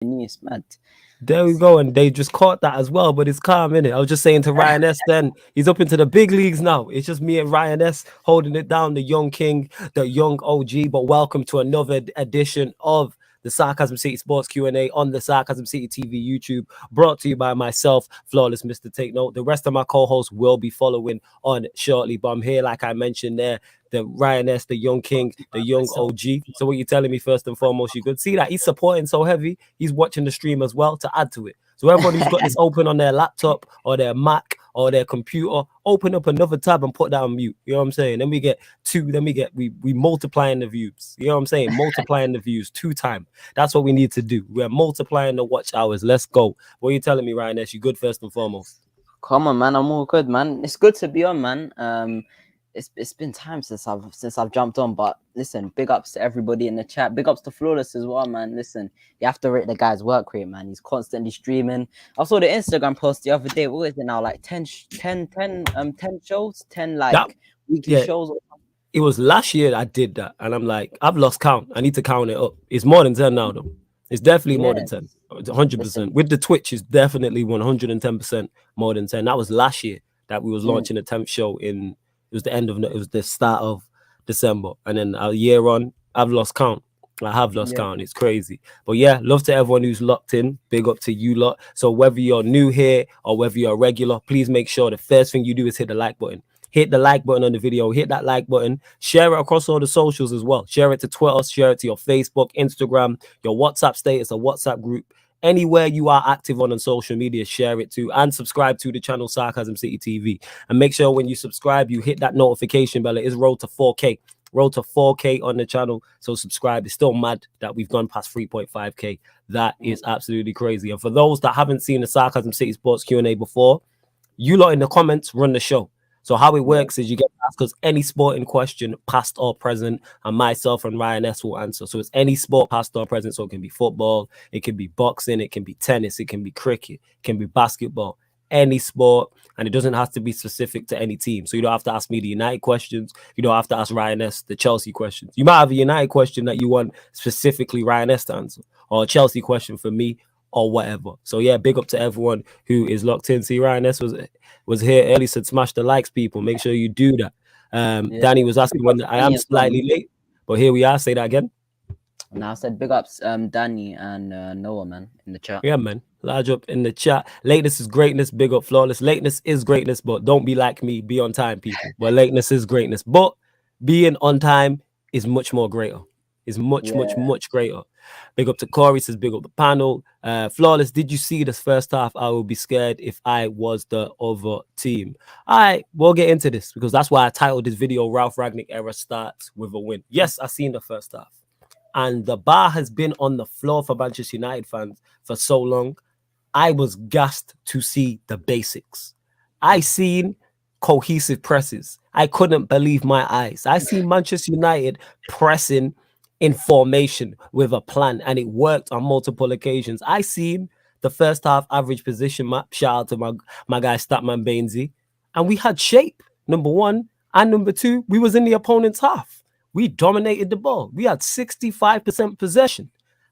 It's mad. There we go, and they just caught that as well, but it's calm, innit? I was just saying to Ryan S then, he's up into the big leagues now. It's just me and Ryan S holding it down, the young king, the young OG. But welcome to another edition of the Sarcasm City Sports Q&A on the Sarcasm City TV YouTube, brought to you by myself, Flawless Mr. Take Note. The rest of my co-hosts will be following on shortly, but I'm here, like I mentioned there, the Ryan S, the young king, the young OG. So what you telling me first and foremost, you could see that he's supporting so heavy. He's watching the stream as well to add to it. So everyone who's got this open on their laptop or their Mac or their computer, open up another tab and put that on mute. You know what I'm saying? Then we get two, then we multiplying the views. You know what I'm saying? Multiplying the views 2 times. That's what we need to do. We're multiplying the watch hours. Let's go. What are you telling me, Ryan S? You good first and foremost? Come on, man. I'm all good, man. It's good to be on, man. It's been time since I've jumped on, but listen, big ups to everybody in the chat. Big ups to Flawless as well, man. Listen, you have to rate the guy's work rate, man. He's constantly streaming. I saw the Instagram post the other day. What is it now? Like 10 shows, 10 like weekly shows. It was last year I did that, and I'm like, I've lost count. I need to count it up. It's more than 10 now, though. It's definitely more than 10. It's 100%. With the Twitch, it's definitely 110% more than 10. That was last year that we was launching a 10th show in. It was the start of December, and then a year on, I've lost count. I have lost count. It's crazy. But yeah, love to everyone who's locked in. Big up to you lot. So whether you're new here or whether you're a regular, please make sure the first thing you do is hit the like button. Hit the like button on the video. Hit that like button. Share it across all the socials as well. Share it to Twitter. Share it to your Facebook, Instagram, your WhatsApp status, a WhatsApp group. Anywhere you are active on social media, share it to, and subscribe to the channel Sarcasm City TV. And make sure when you subscribe, you hit that notification bell. It is road to 4K. Road to 4K on the channel. So subscribe. It's still mad that we've gone past 3.5K. That is absolutely crazy. And for those that haven't seen the Sarcasm City Sports Q&A before, you lot in the comments run the show. So how it works is you get asked us any sporting question, past or present, and myself and Ryan S will answer. So it's any sport, past or present. So it can be football, it can be boxing, it can be tennis, it can be cricket, it can be basketball, any sport, and it doesn't have to be specific to any team. So you don't have to ask me the United questions. You don't have to ask Ryan S the Chelsea questions. You might have a United question that you want specifically Ryan S to answer, or a Chelsea question for me, or whatever. So yeah, big up to everyone who is locked in. See, Ryan S was here early, said smash the likes, people. Make sure you do that. Danny was asking when I am slightly late, but here we are. Say that again. Now I said big ups, Danny and Noah, man, in the chat. Yeah, man. Large up in the chat. Lateness is greatness. Big up, Flawless. Lateness is greatness, but don't be like me. Be on time, people. But lateness is greatness. But being on time is much more greater. Is much greater. Big up to Corey, says big up the panel. Flawless, did you see this first half? I would be scared if I was the other team. All right, we'll get into this because that's why I titled this video, Ralf Rangnick era starts with a win. Yes, I seen the first half. And the bar has been on the floor for Manchester United fans for so long. I was gassed to see the basics. I seen cohesive presses. I couldn't believe my eyes. I see Manchester United pressing in formation with a plan, and it worked on multiple occasions. I seen the first half average position map. Shout out to my guy Statman Bainsy, and we had shape. Number one, and number two, we was in the opponent's half. We dominated the ball. We had 65% possession.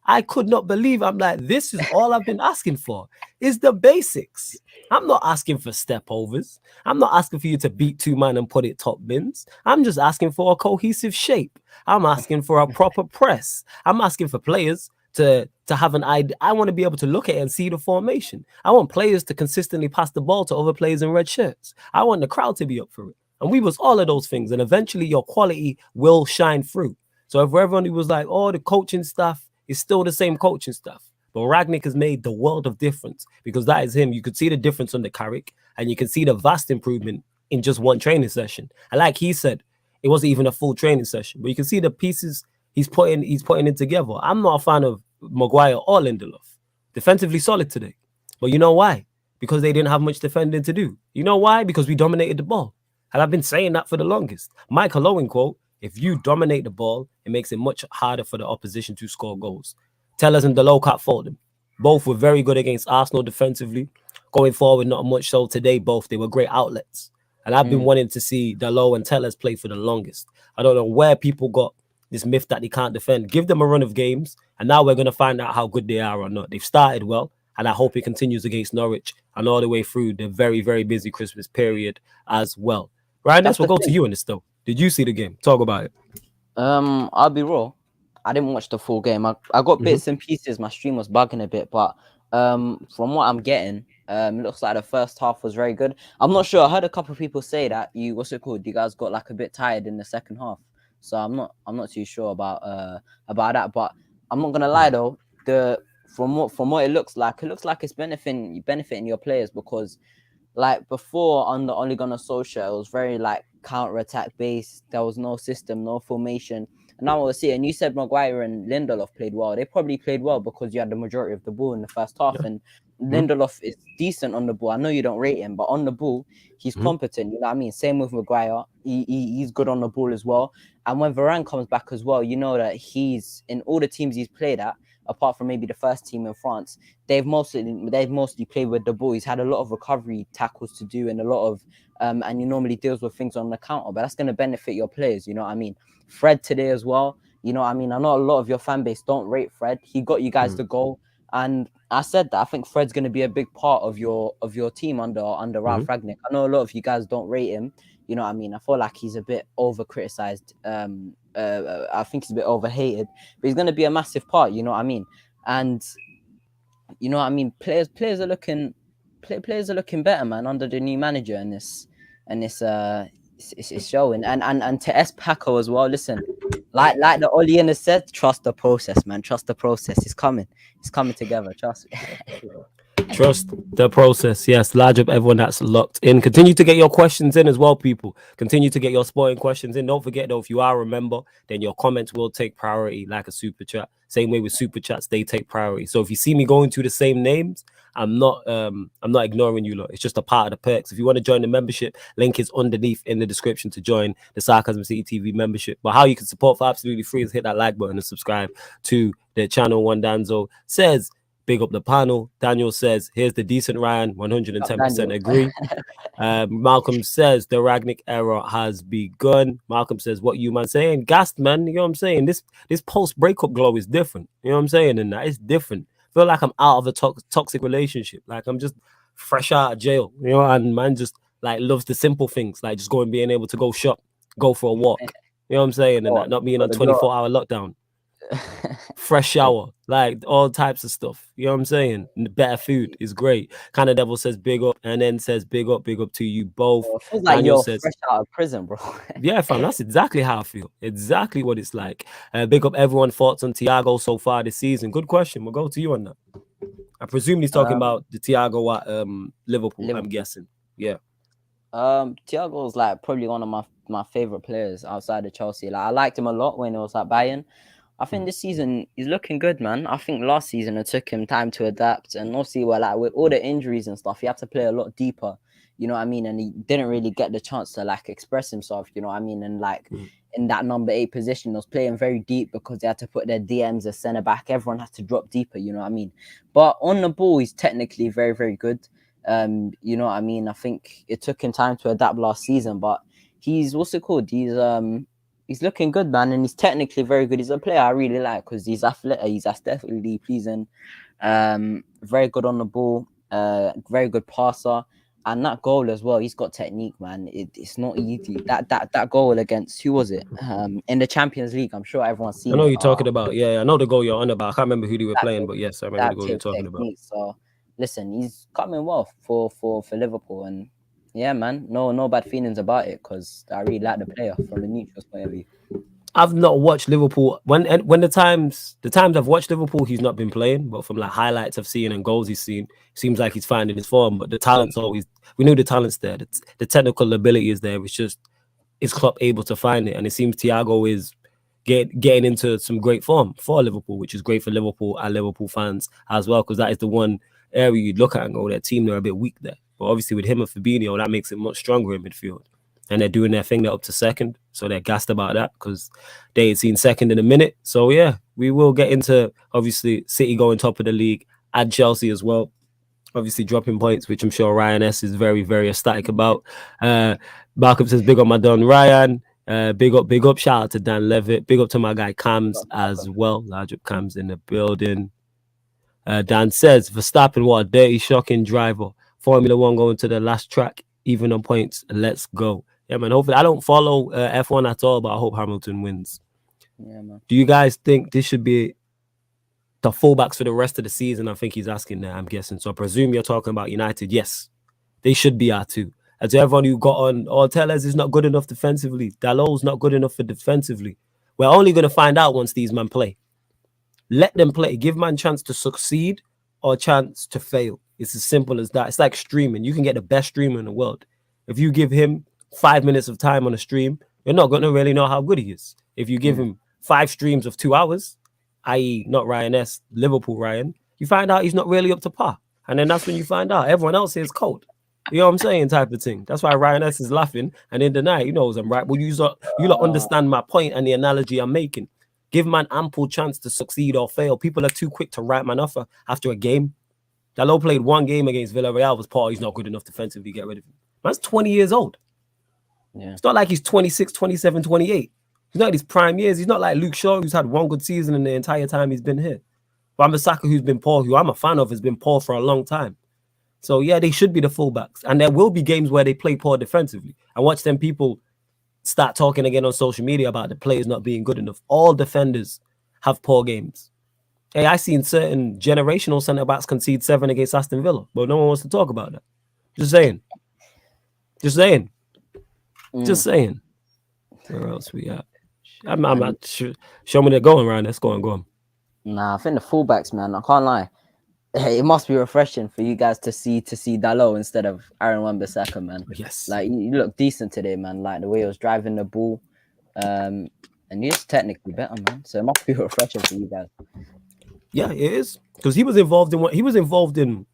I could not believe. I'm like, this is all I've been asking for. Is the basics. I'm not asking for step overs. I'm not asking for you to beat 2 man and put it top bins. I'm just asking for a cohesive shape. I'm asking for a proper press. I'm asking for players to have an idea. I want to be able to look at it and see the formation. I want players to consistently pass the ball to other players in red shirts. I want the crowd to be up for it. And we was all of those things. And eventually your quality will shine through. So if everyone who was like, oh, the coaching staff is still the same coaching staff. But Rangnick has made the world of difference because that is him. You could see the difference under Carrick, and you can see the vast improvement in just one training session. And like he said, it wasn't even a full training session, but you can see the pieces he's putting it together. I'm not a fan of Maguire or Lindelof. Defensively solid today. But you know why? Because they didn't have much defending to do. You know why? Because we dominated the ball. And I've been saying that for the longest. Michael Owen quote, if you dominate the ball, it makes it much harder for the opposition to score goals. Tellers and Delocat faulted them. Both were very good against Arsenal defensively. Going forward, not much so today. Both, they were great outlets. And I've been wanting to see Dalot and Tellers play for the longest. I don't know where people got this myth that they can't defend. Give them a run of games, and now we're going to find out how good they are or not. They've started well, and I hope it continues against Norwich and all the way through the very, very busy Christmas period as well. Ryan, That's we'll the go to thing. you in this though. Did you see the game? Talk about it. I'll be raw. I didn't watch the full game. I got bits and pieces. My stream was bugging a bit, but from what I'm getting, it looks like the first half was very good. I'm not sure. I heard a couple of people say that what's it called? You guys got like a bit tired in the second half. So I'm not too sure about that. But I'm not gonna lie though. From what it looks like it's benefiting your players, because like before under Ole Gunnar Solskjaer, it was very like counter-attack based. There was no system, no formation. And now we'll see. And you said Maguire and Lindelof played well. They probably played well because you had the majority of the ball in the first half. And Lindelof is decent on the ball. I know you don't rate him, but on the ball, he's competent. You know what I mean? Same with Maguire. He's good on the ball as well. And when Varane comes back as well, you know that he's in all the teams he's played at, apart from maybe the first team in France, they've mostly played with the ball. He's had a lot of recovery tackles to do and a lot of and he normally deals with things on the counter, but that's going to benefit your players. You know what I mean? Fred today as well. You know what I mean? I know a lot of your fan base don't rate Fred. He got you guys the goal, and I said that I think Fred's going to be a big part of your team under RALF Rangnick. I know a lot of you guys don't rate him. You know what I mean? I feel like he's a bit over criticized. I think he's a bit over hated, but he's going to be a massive part. You know what I mean? And you know what I mean? Players are looking better, man, under the new manager, and it's showing. And to S Paco as well. Listen, like the Oleana said, trust the process, man. Trust the process. It's coming together. Trust me. Trust the process. Yes, large up everyone that's locked in. Continue to get your questions in as well, people. Continue to get your sporting questions in. Don't forget though, if you are a member, then your comments will take priority like a super chat. Same way with super chats, they take priority. So if you see me going to the same names, I'm not ignoring you lot. It's just a part of the perks. If you want to join the membership, link is underneath in the description to join the Sarcasm City TV membership. But how you can support for absolutely free is hit that like button and subscribe to the channel. One Danzo says, big up the panel. Daniel says, here's the decent Ryan, 110% agree. Malcolm says, the Rangnick era has begun. Malcolm says, what you man saying? Gassed, man. You know what I'm saying? This post-breakup glow is different. You know what I'm saying? And that is different. I feel like I'm out of a toxic relationship. Like I'm just fresh out of jail. You know, and man just like loves the simple things, like just going, being able to go shop, go for a walk. You know what I'm saying? And that not being on 24-hour lockdown. Fresh shower, like all types of stuff. You know what I'm saying? Better food is great. Kind of Devil says big up, and then says big up to you both. Feels like Daniel says fresh out of prison, bro. Yeah, fam, that's exactly how I feel. Exactly what it's like. Big up everyone. Thoughts on Thiago so far this season? Good question. We'll go to you on that. I presume he's talking about the Thiago at Liverpool. I'm guessing. Yeah. Thiago is like probably one of my favorite players outside of Chelsea. Like I liked him a lot when he was at Bayern. I think this season he's looking good, man. I think last season it took him time to adapt, and obviously, like with all the injuries and stuff, he had to play a lot deeper. You know what I mean? And he didn't really get the chance to like express himself. You know what I mean? And like in that number 8 position, he was playing very deep because they had to put their DMs as centre back. Everyone had to drop deeper. You know what I mean? But on the ball, he's technically very, very good. You know what I mean? I think it took him time to adapt last season, but he's he's looking good, man, and he's technically very good. He's a player I really like because he's athletic. He's aesthetically pleasing. Very good on the ball. Very good passer, and that goal as well. He's got technique, man. It's not easy. That goal against, who was it? In the Champions League. I'm sure everyone's seen. I know you're talking about. Yeah, I know the goal you're on about. I can't remember who they were playing, but yes, I remember the goal you're talking about. So listen, he's coming well for Liverpool, and yeah, man, no bad feelings about it because I really like the player from the neutral point of view. I've not watched Liverpool when the times I've watched Liverpool, he's not been playing, but from like highlights I've seen and goals he's seen, seems like he's finding his form. But the talent's always, we knew the talent's there, the technical ability is there. It's just, is Klopp able to find it? And it seems Thiago is getting into some great form for Liverpool, which is great for Liverpool and Liverpool fans as well, because that is the one area you'd look at and go, their team, they're a bit weak there. But obviously with him and Fabinho, that makes it much stronger in midfield. And they're doing their thing, they're up to second. So they're gassed about that because they ain't seen second in a minute. So yeah, we will get into, obviously, City going top of the league and Chelsea as well. Obviously dropping points, which I'm sure Ryan S is very, very ecstatic about. Malcolm says, big on my Don Ryan. Big up, shout out to Dan Levitt. Big up to my guy Cams as well. Large up Cams in the building. Dan says, Verstappen, what a dirty, shocking driver. Formula One going to the last track, even on points. Let's go. Yeah, man. Hopefully, I don't follow F1 at all, but I hope Hamilton wins. Yeah, man. Do you guys think this should be the fullbacks for the rest of the season? I think he's asking that, I'm guessing. So I presume you're talking about United. Yes, they should be our two. And to everyone who got on, Tellers is not good enough defensively. Dalot's not good enough for defensively. We're only going to find out once these men play. Let them play. Give man chance to succeed or a chance to fail. It's as simple as that. It's like streaming. You can get the best streamer in the world. If you give him 5 minutes of time on a stream, you're not going to really know how good he is. If you give him 5 streams of 2 hours, i.e. not Ryan S, Liverpool Ryan, you find out he's not really up to par. And then that's when you find out everyone else is cold. You know what I'm saying? Type of thing. That's why Ryan S is laughing. And in the night, he knows I'm right. Well, you lot understand my point and the analogy I'm making. Give man ample chance to succeed or fail. People are too quick to write man off after a game. Dalot played 1 game against Villarreal. Was part he's not good enough defensively. Get rid of him. Man's 20 years old. Yeah. It's not like he's 26, 27, 28. He's not in his prime years. He's not like Luke Shaw, who's had 1 good season in the entire time he's been here. Wan-Bissaka, who's been poor, who I'm a fan of, has been poor for a long time. So, yeah, they should be the fullbacks. And there will be games where they play poor defensively. I watch them people start talking again on social media about the players not being good enough. All defenders have poor games. Hey, I seen certain generational centre-backs concede 7 against Aston Villa, but no one wants to talk about that. Just saying. Just saying. Just saying. Where else we at? I'm not sure. Show me they're going, Ryan. Let's go on. Nah, I think the fullbacks, man, I can't lie. It must be refreshing for you guys to see Dalot instead of Aaron Wan-Bissaka, man. Yes. Like, you look decent today, man. Like the way he was driving the ball. And he's technically better, man. So it must be refreshing for you guys. Yeah, it is. Because he was involved in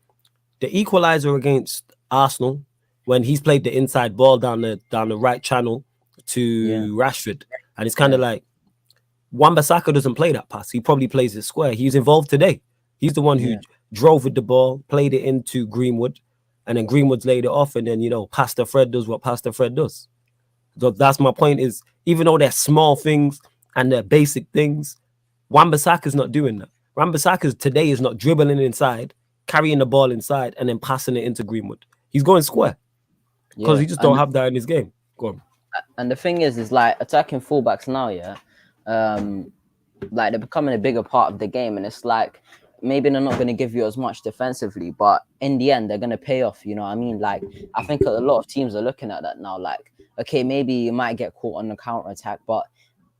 the equalizer against Arsenal when he's played the inside ball down the right channel to Rashford. And it's kind of like Wan-Bissaka doesn't play that pass. He probably plays it square. He's involved today. He's the one who drove with the ball, played it into Greenwood, and then Greenwood's laid it off, and then, Pastor Fred does what Pastor Fred does. So that's my point is, even though they're small things and they're basic things, Wan-Bissaka's not doing that. Wan-Bissaka today is not dribbling inside, carrying the ball inside, and then passing it into Greenwood. He's going square because he just don't have that in his game. Go on. And the thing is like attacking fullbacks now, like they're becoming a bigger part of the game, and it's like maybe they're not going to give you as much defensively, but in the end, they're going to pay off. You know what I mean? Like, I think a lot of teams are looking at that now. Like, okay, maybe you might get caught on the counter attack, but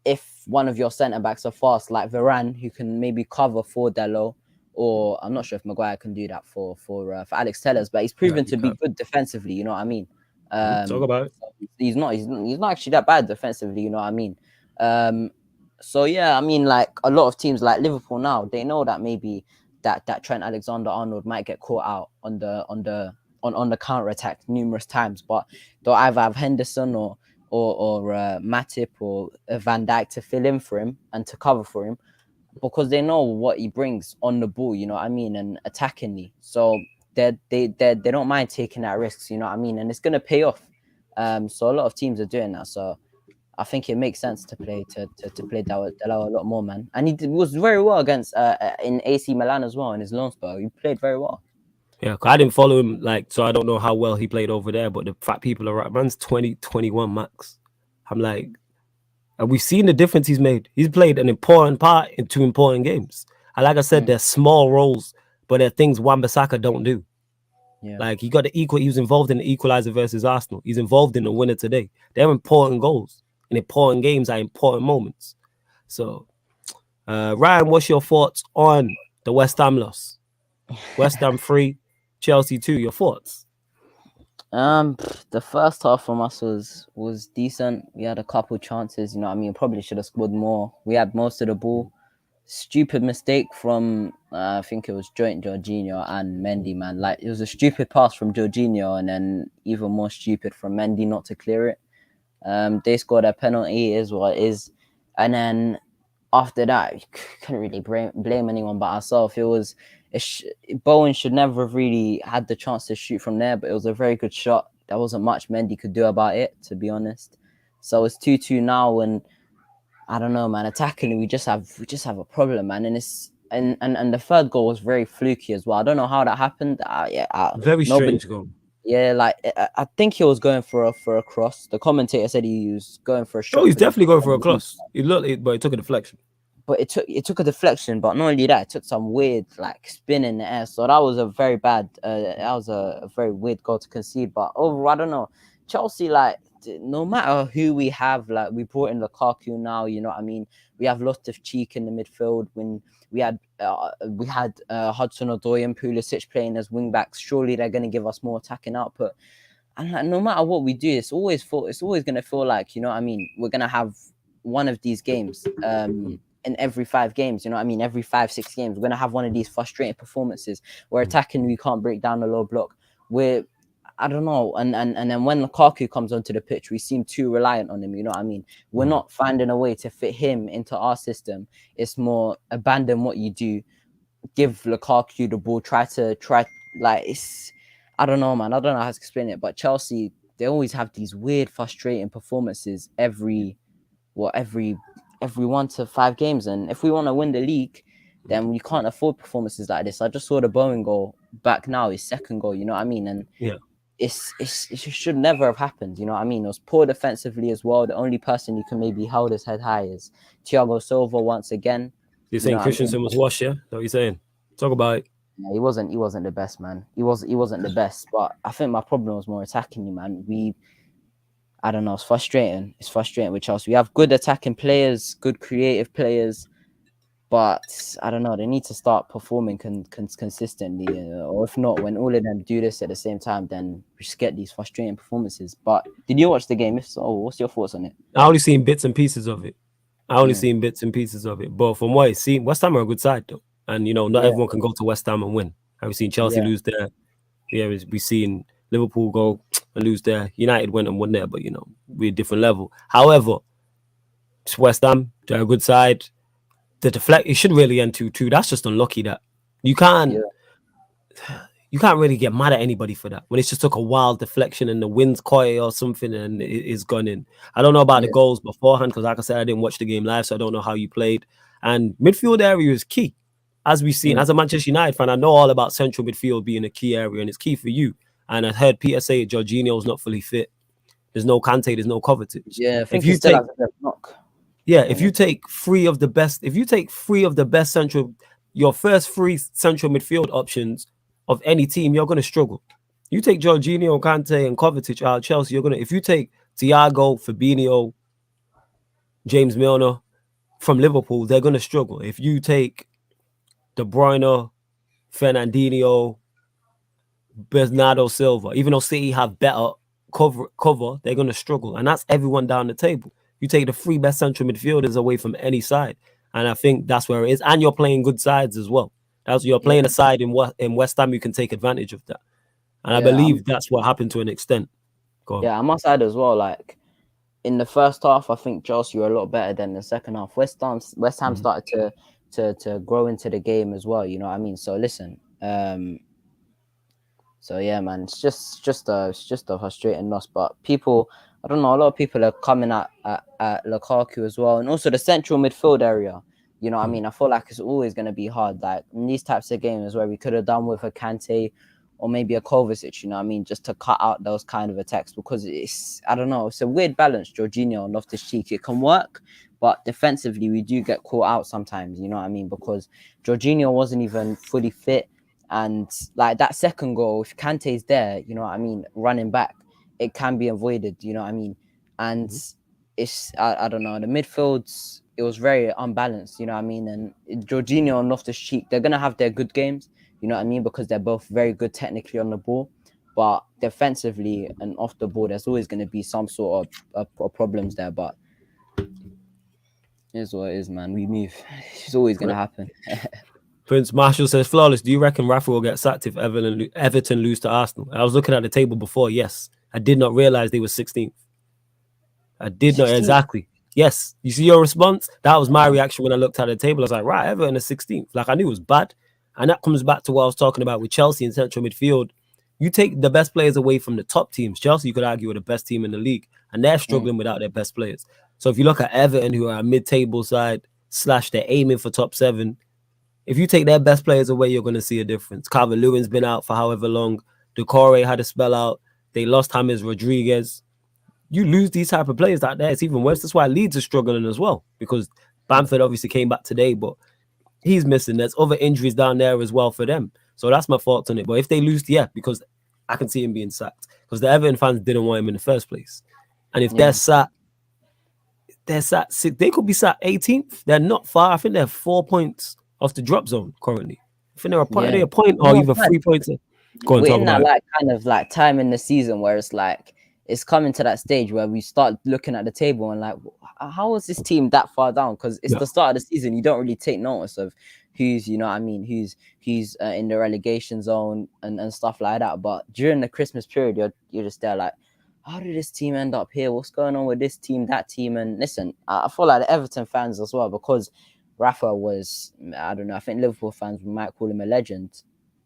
if one of your centre backs are fast, like Varane, who can maybe cover for Dalot, or I'm not sure if Maguire can do that for Alex Tellers, but he's proven to be good defensively. You know what I mean? Talk about it. He's not actually that bad defensively. You know what I mean? So yeah, I mean, like a lot of teams like Liverpool now, they know that maybe that Trent Alexander-Arnold might get caught out on the counter attack numerous times, but they'll either have Henderson or Matip or Van Dijk to fill in for him and to cover for him, because they know what he brings on the ball, you know what I mean, and attackingly. So they don't mind taking that risks, you know what I mean, and it's gonna pay off. So a lot of teams are doing that. So I think it makes sense to play Dalot a lot more, man. And he was very well against in AC Milan as well in his loan spell. He played very well. Yeah, I didn't follow him, so I don't know how well he played over there. But the fact people are right, man's 20, 21 max. I'm like, and we've seen the difference he's made. He's played an important part in 2 important games. And like I said, they're small roles, but they're things Wan-Bissaka don't do. Yeah. Like he was involved in the equalizer versus Arsenal. He's involved in the winner today. They're important goals. And important games are important moments. So, Ryan, what's your thoughts on the West Ham loss? West Ham 3, Chelsea 2. Your thoughts? The first half from us was decent. We had a couple chances, you know what I mean? Probably should have scored more. We had most of the ball. Stupid mistake from I think it was joint Jorginho and Mendy, man. Like, it was a stupid pass from Jorginho, and then even more stupid from Mendy not to clear it. They scored a penalty, is what it is, and then after that, you couldn't really blame anyone but ourselves. Bowen should never have really had the chance to shoot from there, but it was a very good shot. There wasn't much Mendy could do about it, to be honest. So it's 2-2 now, and I don't know, man. Attacking, we just have a problem, man. And it's and the third goal was very fluky as well. I don't know how that happened. Very Nobody. strange goal. Yeah, like I think he was going for a cross. The commentator said he was going for a Oh, shot he's for the. definitely going for a cross. He looked it, but it took a deflection. But it took a deflection. But not only that, it took some weird like spin in the air. So that was a very bad. That was a very weird goal to concede. But overall, I don't know. Chelsea, like, no matter who we have, like, we brought in Lukaku now. You know what I mean? We have lots of cheek in the midfield. When we had Hudson-Odoi and Pulisic playing as wing backs, surely they're going to give us more attacking output. And like, no matter what we do, it's always going to feel like, you know what I mean, we're going to have one of these games in every 5 games, you know what I mean, every 5-6 games we're going to have one of these frustrating performances where attacking we can't break down the low block. I don't know, and then when Lukaku comes onto the pitch, we seem too reliant on him, you know what I mean. We're not finding a way to fit him into our system. It's more abandon what you do, give Lukaku the ball, try like, it's, I don't know, man. I don't know how to explain it, but Chelsea, they always have these weird, frustrating performances every 1 to 5 games. And if we want to win the league, then we can't afford performances like this. I just saw the Bowen goal back now, his second goal, you know what I mean? And yeah, it should never have happened, you know what I mean? It was poor defensively as well. The only person who can maybe hold his head high is Thiago Silva once again. you're You know saying what I mean? Christensen was washed, yeah? That's what you're saying? Talk about it. Yeah, he wasn't the best, man. He wasn't the best, but I think my problem was more attacking you, man. I don't know, it's frustrating. It's frustrating with Chelsea. We have good attacking players, good creative players, but I don't know, they need to start performing consistently, or if not, when all of them do this at the same time, then we just get these frustrating performances. But did you watch the game? If so, what's your thoughts on it? I only seen bits and pieces of it. But from what I seen, West Ham are a good side though. And you know, not Yeah, everyone can go to West Ham and win. Have we seen Chelsea yeah, lose there? Yeah, we've seen Liverpool go and lose there. United went and won there, but you know, we're a different level. However, it's West Ham, they're a good side. The deflect, it should really end 2-2. That's just unlucky that you can't really get mad at anybody for that when it's just took a wild deflection and the wind's quiet or something and it's gone in. I don't know about the goals beforehand because, like I said, I didn't watch the game live, so I don't know how you played. And midfield area is key, as we've seen. As a Manchester United fan, I know all about central midfield being a key area, and it's key for you. And I heard Peter say Jorginho's not fully fit. There's no Kante, there's no Kovacic. yeah. I think he still has a bit of knock. Yeah, if you take 3 of the best, your first 3 central midfield options of any team, you're going to struggle. You take Jorginho, Kante, and Kovacic out of Chelsea, if you take Thiago, Fabinho, James Milner from Liverpool, they're going to struggle. If you take De Bruyne, Fernandinho, Bernardo Silva, even though City have better cover, they're going to struggle. And that's everyone down the table. You take the 3 best central midfielders away from any side. And I think that's where it is. And you're playing good sides as well. You're playing a side in West Ham, you can take advantage of that. And I believe that's what happened to an extent. Yeah, I must add as well, like, in the first half, I think Chelsea were a lot better than the second half. West Ham started to grow into the game as well, you know what I mean? So listen, so yeah, man, it's just a frustrating loss. But people, I don't know, a lot of people are coming at Lukaku as well, and also the central midfield area. You know what I mean? I feel like it's always going to be hard. Like in these types of games where we could have done with a Kante or maybe a Kovacic, you know what I mean? Just to cut out those kind of attacks, because it's, I don't know, it's a weird balance, Jorginho and Loftus-Cheek. It can work, but defensively we do get caught out sometimes, you know what I mean? Because Jorginho wasn't even fully fit. And like that second goal, if Kante's there, you know what I mean, running back, it can be avoided, you know what I mean? And it's, I don't know, the midfields, it was very unbalanced, you know what I mean? And Jorginho and Loftus-Cheek, they're going to have their good games, you know what I mean? Because they're both very good technically on the ball. But defensively and off the ball, there's always going to be some sort of problems there. But here's what it is, man. We move. It's always going to happen. Prince Marshall says, Flawless, do you reckon Rafa will get sacked if Everton lose to Arsenal? I was looking at the table before. Yes. I did not realize they were 16th. I did not. Exactly. Yes. You see your response? That was my reaction when I looked at the table. I was like, right, Everton is 16th. Like, I knew it was bad. And that comes back to what I was talking about with Chelsea in central midfield. You take the best players away from the top teams. Chelsea, you could argue, are the best team in the league, and they're struggling without their best players. So if you look at Everton, who are a mid-table side / they're aiming for top 7. If you take their best players away, you're going to see a difference. Calvert-Lewin's been out for however long. Decore had a spell out. They lost James Rodriguez. You lose these type of players out there, it's even worse. That's why Leeds are struggling as well, because Bamford obviously came back today, but he's missing. There's other injuries down there as well for them. So that's my thoughts on it. But if they lose, because I can see him being sacked, because the Everton fans didn't want him in the first place. And if they're sat, they could be sat 18th. They're not far. I think they're 4 points off the drop zone currently. I think they're a point or even 3 points. Go on, we're talk in about that it. kind of time in the season where it's like it's coming to that stage where we start looking at the table and like, how is this team that far down? Because it's the start of the season. You don't really take notice of who's, who's in the relegation zone and stuff like that. But during the Christmas period, you're just there like, how did this team end up here? What's going on with this team, that team? And listen, I feel like the Everton fans as well, because Rafa was, I don't know, I think Liverpool fans might call him a legend.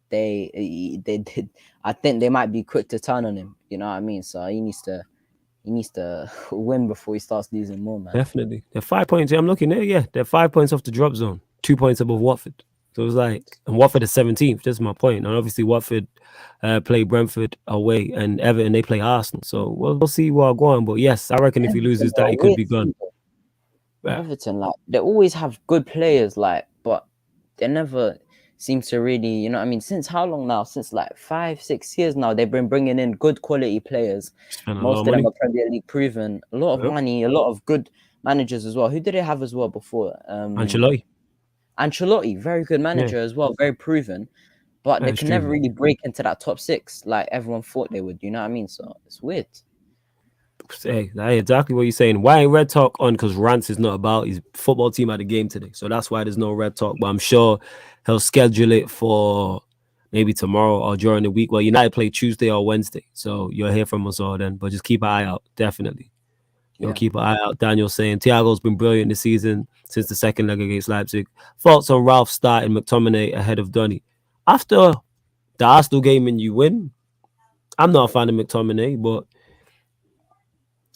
They did. I think they might be quick to turn on him. You know what I mean? So he needs to win before he starts losing more, man. Definitely. They're 5 points. I'm looking there. Yeah, they're 5 points off the drop zone, 2 points above Watford. So it was like, and Watford is 17th. That's my point. And obviously Watford play Brentford away, and Everton, they play Arsenal. So we'll see where I'm going. But yes, I reckon if he loses that, he could be gone. Everton, like, they always have good players, like, but they never seem to really, you know what I mean? Since how long now? Since like 5-6 years now, they've been bringing in good quality players. Most of them are Premier League proven. A lot of money, a lot of good managers as well. Who did they have as well before? Ancelotti, very good manager as well, very proven. But they can never really break into that top 6 like everyone thought they would. You know what I mean? So it's weird. Hey, exactly what you're saying. Why ain't Red Talk on? Because Rance is not about his football team at the game today. So that's why there's no Red Talk. But I'm sure he'll schedule it for maybe tomorrow or during the week. Well, United play Tuesday or Wednesday. So you'll hear from us all then. But just keep an eye out, definitely. You'll keep an eye out. Daniel saying Thiago's been brilliant this season since the second leg against Leipzig. Thoughts on RALF starting McTominay ahead of Donny? After the Arsenal game and you win, I'm not a fan of McTominay, but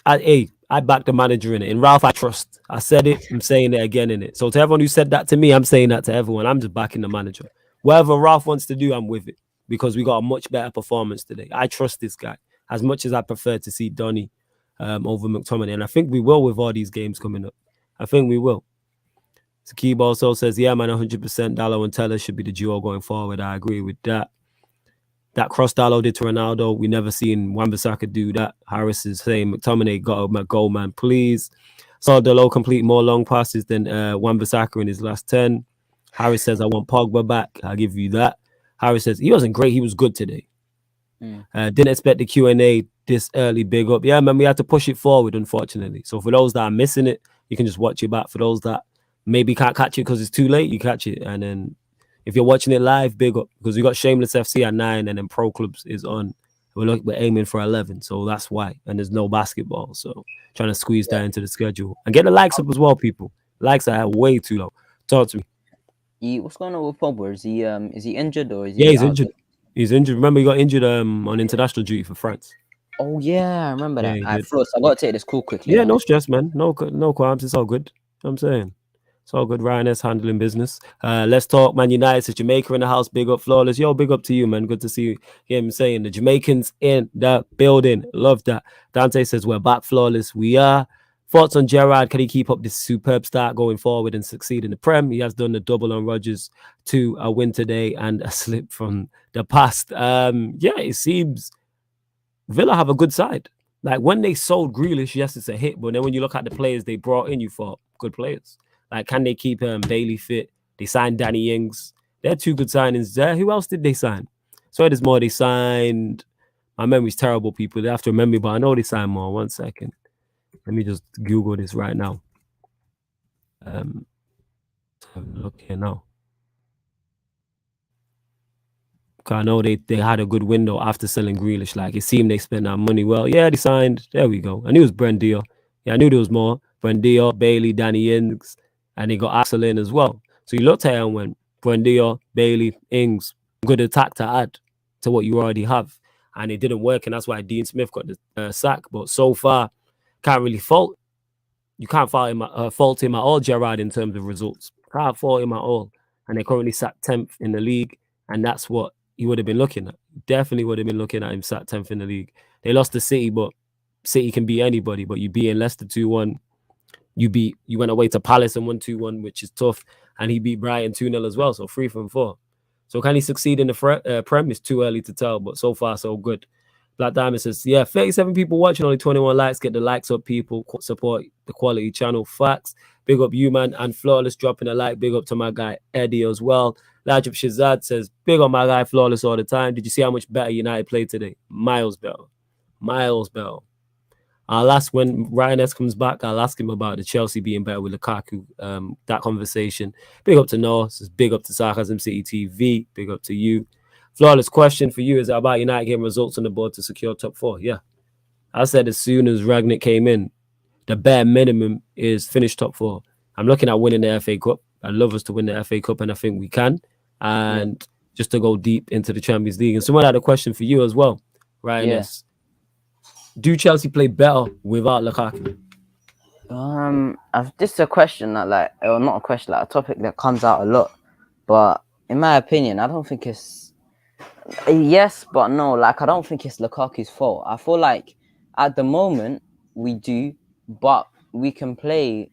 I back the manager in it. And RALF, I trust. I said it. I'm saying it again in it. So to everyone who said that to me, I'm saying that to everyone. I'm just backing the manager. Whatever RALF wants to do, I'm with it. Because we got a much better performance today. I trust this guy. As much as I prefer to see Donny over McTominay. And I think we will with all these games coming up. I think we will. Sakib also says, yeah, man, 100% Dalot and Teller should be the duo going forward. I agree with that. That cross Dalot did to Ronaldo. We never seen Wan-Bissaka do that. Harris is saying McTominay got a goal, man, please. Saw Dalot complete more long passes than Wan-Bissaka in his last 10. Harris says, I want Pogba back. I'll give you that. Harris says, he wasn't great. He was good today. Didn't expect the Q&A this early. Big up. Yeah, man, we had to push it forward, unfortunately. So for those that are missing it, you can just watch it back. For those that maybe can't catch it because it's too late, you catch it. And then if you're watching it live, big up, because we got Shameless FC at 9 and then Pro Clubs is on. We're aiming for 11, so that's why. And there's no basketball, so trying to squeeze that into the schedule. And get the likes up as well, people. Likes are way too low. Talk to me. What's going on with Pogba? Is he injured or is he? Yeah, he's injured. He's injured. Remember, he got injured on international duty for France. Oh yeah, I remember that. I got to take this call quickly. Yeah, no stress, man. No qualms. It's all good. I'm saying. It's all good. Ryan S handling business. Let's talk Man United. It's Jamaica in the house. Big up, Flawless. Yo, big up to you, man. Good to see him saying the Jamaicans in the building. Love that. Dante says we're back, Flawless. We are. Thoughts on Gerrard? Can he keep up this superb start going forward and succeed in the Prem? He has done the double on Rodgers to a win today and a slip from the past. Yeah, it seems Villa have a good side. Like when they sold Grealish, yes, it's a hit. But then when you look at the players they brought in, you thought good players. Like, can they keep Bailey fit? They signed Danny Ings. They're two good signings there. Who else did they sign? So there's more. They signed. My memory's terrible, people. They have to remember me, but I know they signed more. 1 second. Let me just Google this right now. Look here now. I know they had a good window after selling Grealish. Like, it seemed they spent that money well. Yeah, they signed. There we go. I knew it was Brendio. Yeah, I knew there was more. Brendio, Bailey, Danny Ings. And they got Axel in as well. So you looked at it and went, Buendia, Bailey, Ings, good attack to add to what you already have. and it didn't work, and that's why Dean Smith got the sack. But so far, can't really fault. You can't fault him at all, Gerard, in terms of results. Can't fault him at all. And they currently sat 10th in the league, and that's what he would have been looking at. Definitely would have been looking at him sat 10th in the league. They lost to City, but City can beat anybody. But you beat in Leicester 2-1. You went away to Palace and won 2-1, which is tough. And he beat Brighton 2-0 as well, so 3 from 4. So can he succeed in the Prem? It's too early to tell, but so far so good. Black Diamond says, yeah, 37 people watching, only 21 likes. Get the likes up, people. Support the quality channel. Facts. Big up you, man. And Flawless dropping a like. Big up to my guy Eddie as well. Large up Shazad says, big up my guy Flawless all the time. Did you see how much better United played today? Miles better. Miles better. I'll ask when Ryan S comes back, I'll ask him about the Chelsea being better with Lukaku, that conversation. Big up to Noah. Says, big up to Sarcasm City TV. Big up to you. Flawless question for you is about United getting results on the board to secure top 4. Yeah. I said as soon as Rangnick came in, the bare minimum is finish top 4. I'm looking at winning the FA Cup. I'd love us to win the FA Cup, and I think we can. And just to go deep into the Champions League. And someone had a question for you as well, Ryan S. Do Chelsea play better without Lukaku? This is a question that or not a question, like a topic that comes out a lot. But in my opinion, I don't think it's yes, but no. Like I don't think it's Lukaku's fault. I feel like at the moment we do, but we can play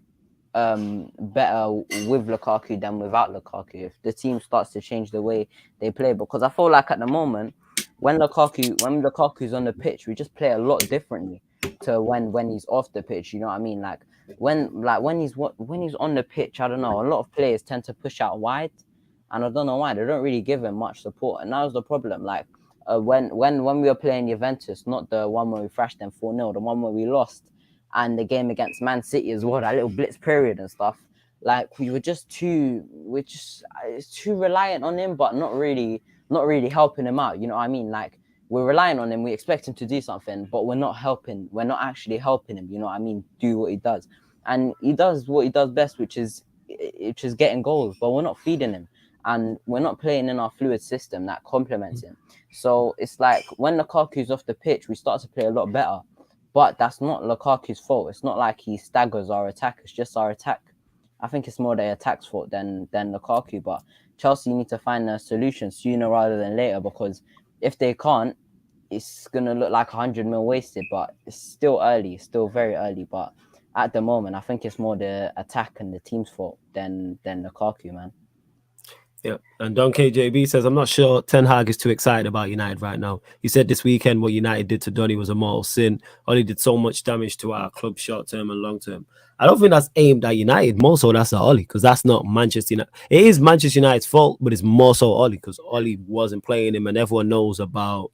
better with Lukaku than without Lukaku if the team starts to change the way they play. Because I feel like at the moment, when Lukaku's on the pitch, we just play a lot differently to when he's off the pitch. You know what I mean? Like when he's on the pitch, I don't know. A lot of players tend to push out wide, and I don't know why. They don't really give him much support, and that was the problem. Like when we were playing Juventus, not the one where we thrashed them 4-0, the one where we lost, and the game against Man City as well, that little blitz period and stuff. Like we're just too reliant on him, but not really helping him out. You know what I mean? Like we're relying on him, we expect him to do something, but we're not actually helping him, you know what I mean, do what he does. And he does what he does best, which is getting goals, but we're not feeding him, and we're not playing in our fluid system that complements him. So it's like when Lukaku's off the pitch, we start to play a lot better, but that's not Lukaku's fault. It's not like he staggers our attack, it's just our attack. I think it's more the attack's fault than Lukaku. But Chelsea need to find a solution sooner rather than later, because if they can't, it's gonna look like 100 mil wasted. But it's still early, still very early. But at the moment, I think it's more the attack and the team's fault than Lukaku, man. Yeah, and Don KJB says, I'm not sure Ten Hag is too excited about United right now. He said this weekend what United did to Donny was a mortal sin. Only did so much damage to our club short term and long term. I don't think that's aimed at United. More so that's at Ollie, because that's not Manchester United. It is Manchester United's fault, but it's more so Ollie, because Ollie wasn't playing him, and everyone knows about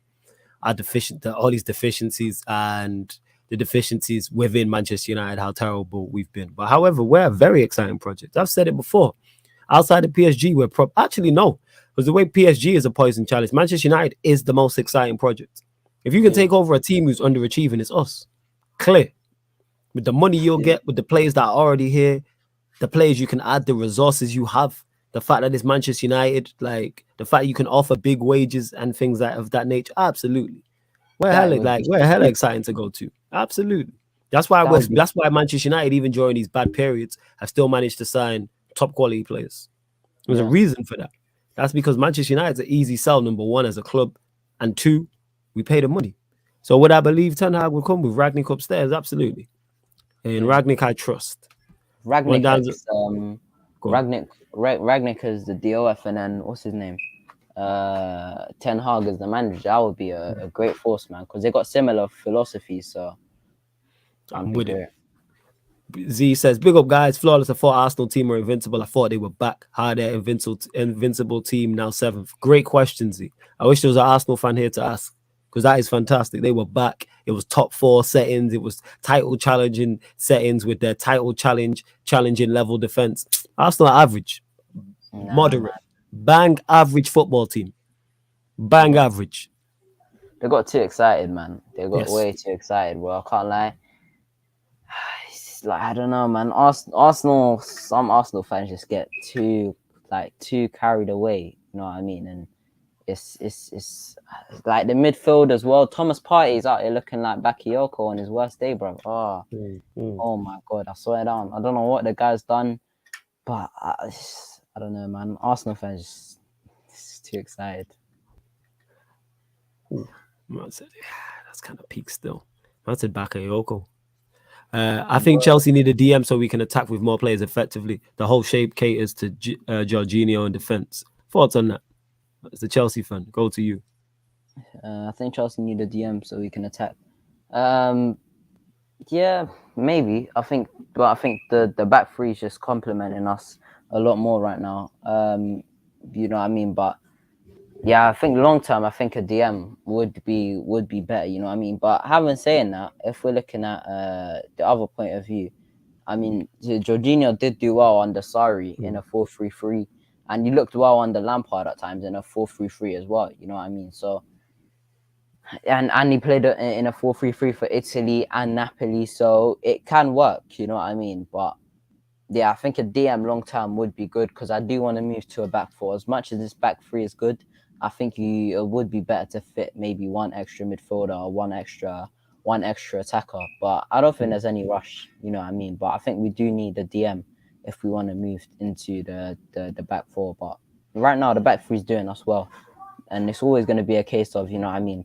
Ollie's deficiencies and the deficiencies within Manchester United, how terrible we've been. But however, we're a very exciting project. I've said it before. Outside of PSG, we're actually no, because the way PSG is a poison challenge, Manchester United is the most exciting project. If you can take over a team who's underachieving, it's us. Clear. With the money you'll get, with the players that are already here, the players you can add, the resources you have, the fact that it's Manchester United, like the fact you can offer big wages and things of that nature, absolutely. We're hella exciting to go to. Absolutely. That's why Manchester United, even during these bad periods, have still managed to sign top quality players. There's a reason for that. That's because Manchester United's an easy sell, number one, as a club, and two, we pay the money. So would I believe Ten Hag would come with Rangnick upstairs? Absolutely. And Rangnick, I trust. Rangnick is the DOF, and then what's his name? Ten Hag is the manager. That would be a great force, man, because they got similar philosophies. So I'm with it. Z says, big up guys, Flawless. I thought Arsenal team were invincible. I thought they were back. How are their invincible team now 7th? Great question, Z. I wish there was an Arsenal fan here to ask, because that is fantastic. They were back. It was top 4 settings. It was title challenging settings with their title challenging level defense. Arsenal are average, moderate, bang average football team. Bang average. They got too excited, man. They got way too excited, bro. I can't lie. Like, I don't know, man. Arsenal, some Arsenal fans just get too carried away. You know what I mean? And it's like the midfield as well. Thomas Partey's out here looking like Bakayoko on his worst day, bro. Oh my god, I swear down. I don't know what the guy's done, but I don't know, man. Arsenal fans just too excited. That's kind of peak still. I said Bakayoko. I think Chelsea need a DM so we can attack with more players effectively. The whole shape caters to Jorginho in defense. Thoughts on that? It's the Chelsea fan. Go to you. I think Chelsea need a DM so we can attack. Yeah, maybe. But I think the back three is just complementing us a lot more right now. You know what I mean? But yeah, I think long term, I think a DM would be better. You know what I mean? But having saying that, if we're looking at the other point of view, I mean, Jorginho did do well under Sarri in a 4-3-3, and he looked well under Lampard at times in a 4-3-3 as well. You know what I mean? So. And he played in a 4-3-3 for Italy and Napoli, so it can work, you know what I mean? But yeah, I think a DM long term would be good because I do want to move to a back four. As much as this back three is good, I think it would be better to fit maybe one extra midfielder or one extra attacker. But I don't think there's any rush, you know what I mean? But I think we do need a DM if we want to move into the back four. But right now the back three is doing us well, and it's always going to be a case of, you know what I mean,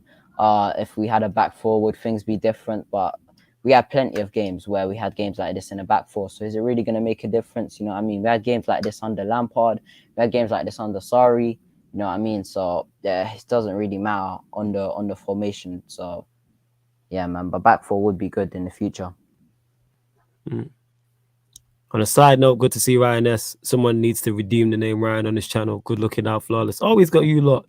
if we had a back four, would things be different? But we had plenty of games where we had games like this in a back four. So is it really going to make a difference? You know what I mean? We had games like this under Lampard. We had games like this under Sarri. You know what I mean? So yeah, it doesn't really matter on the formation. So yeah, man. But back four would be good in the future. On a side note, good to see Ryan S. Someone needs to redeem the name Ryan on this channel. Good looking out, flawless. Always got you lot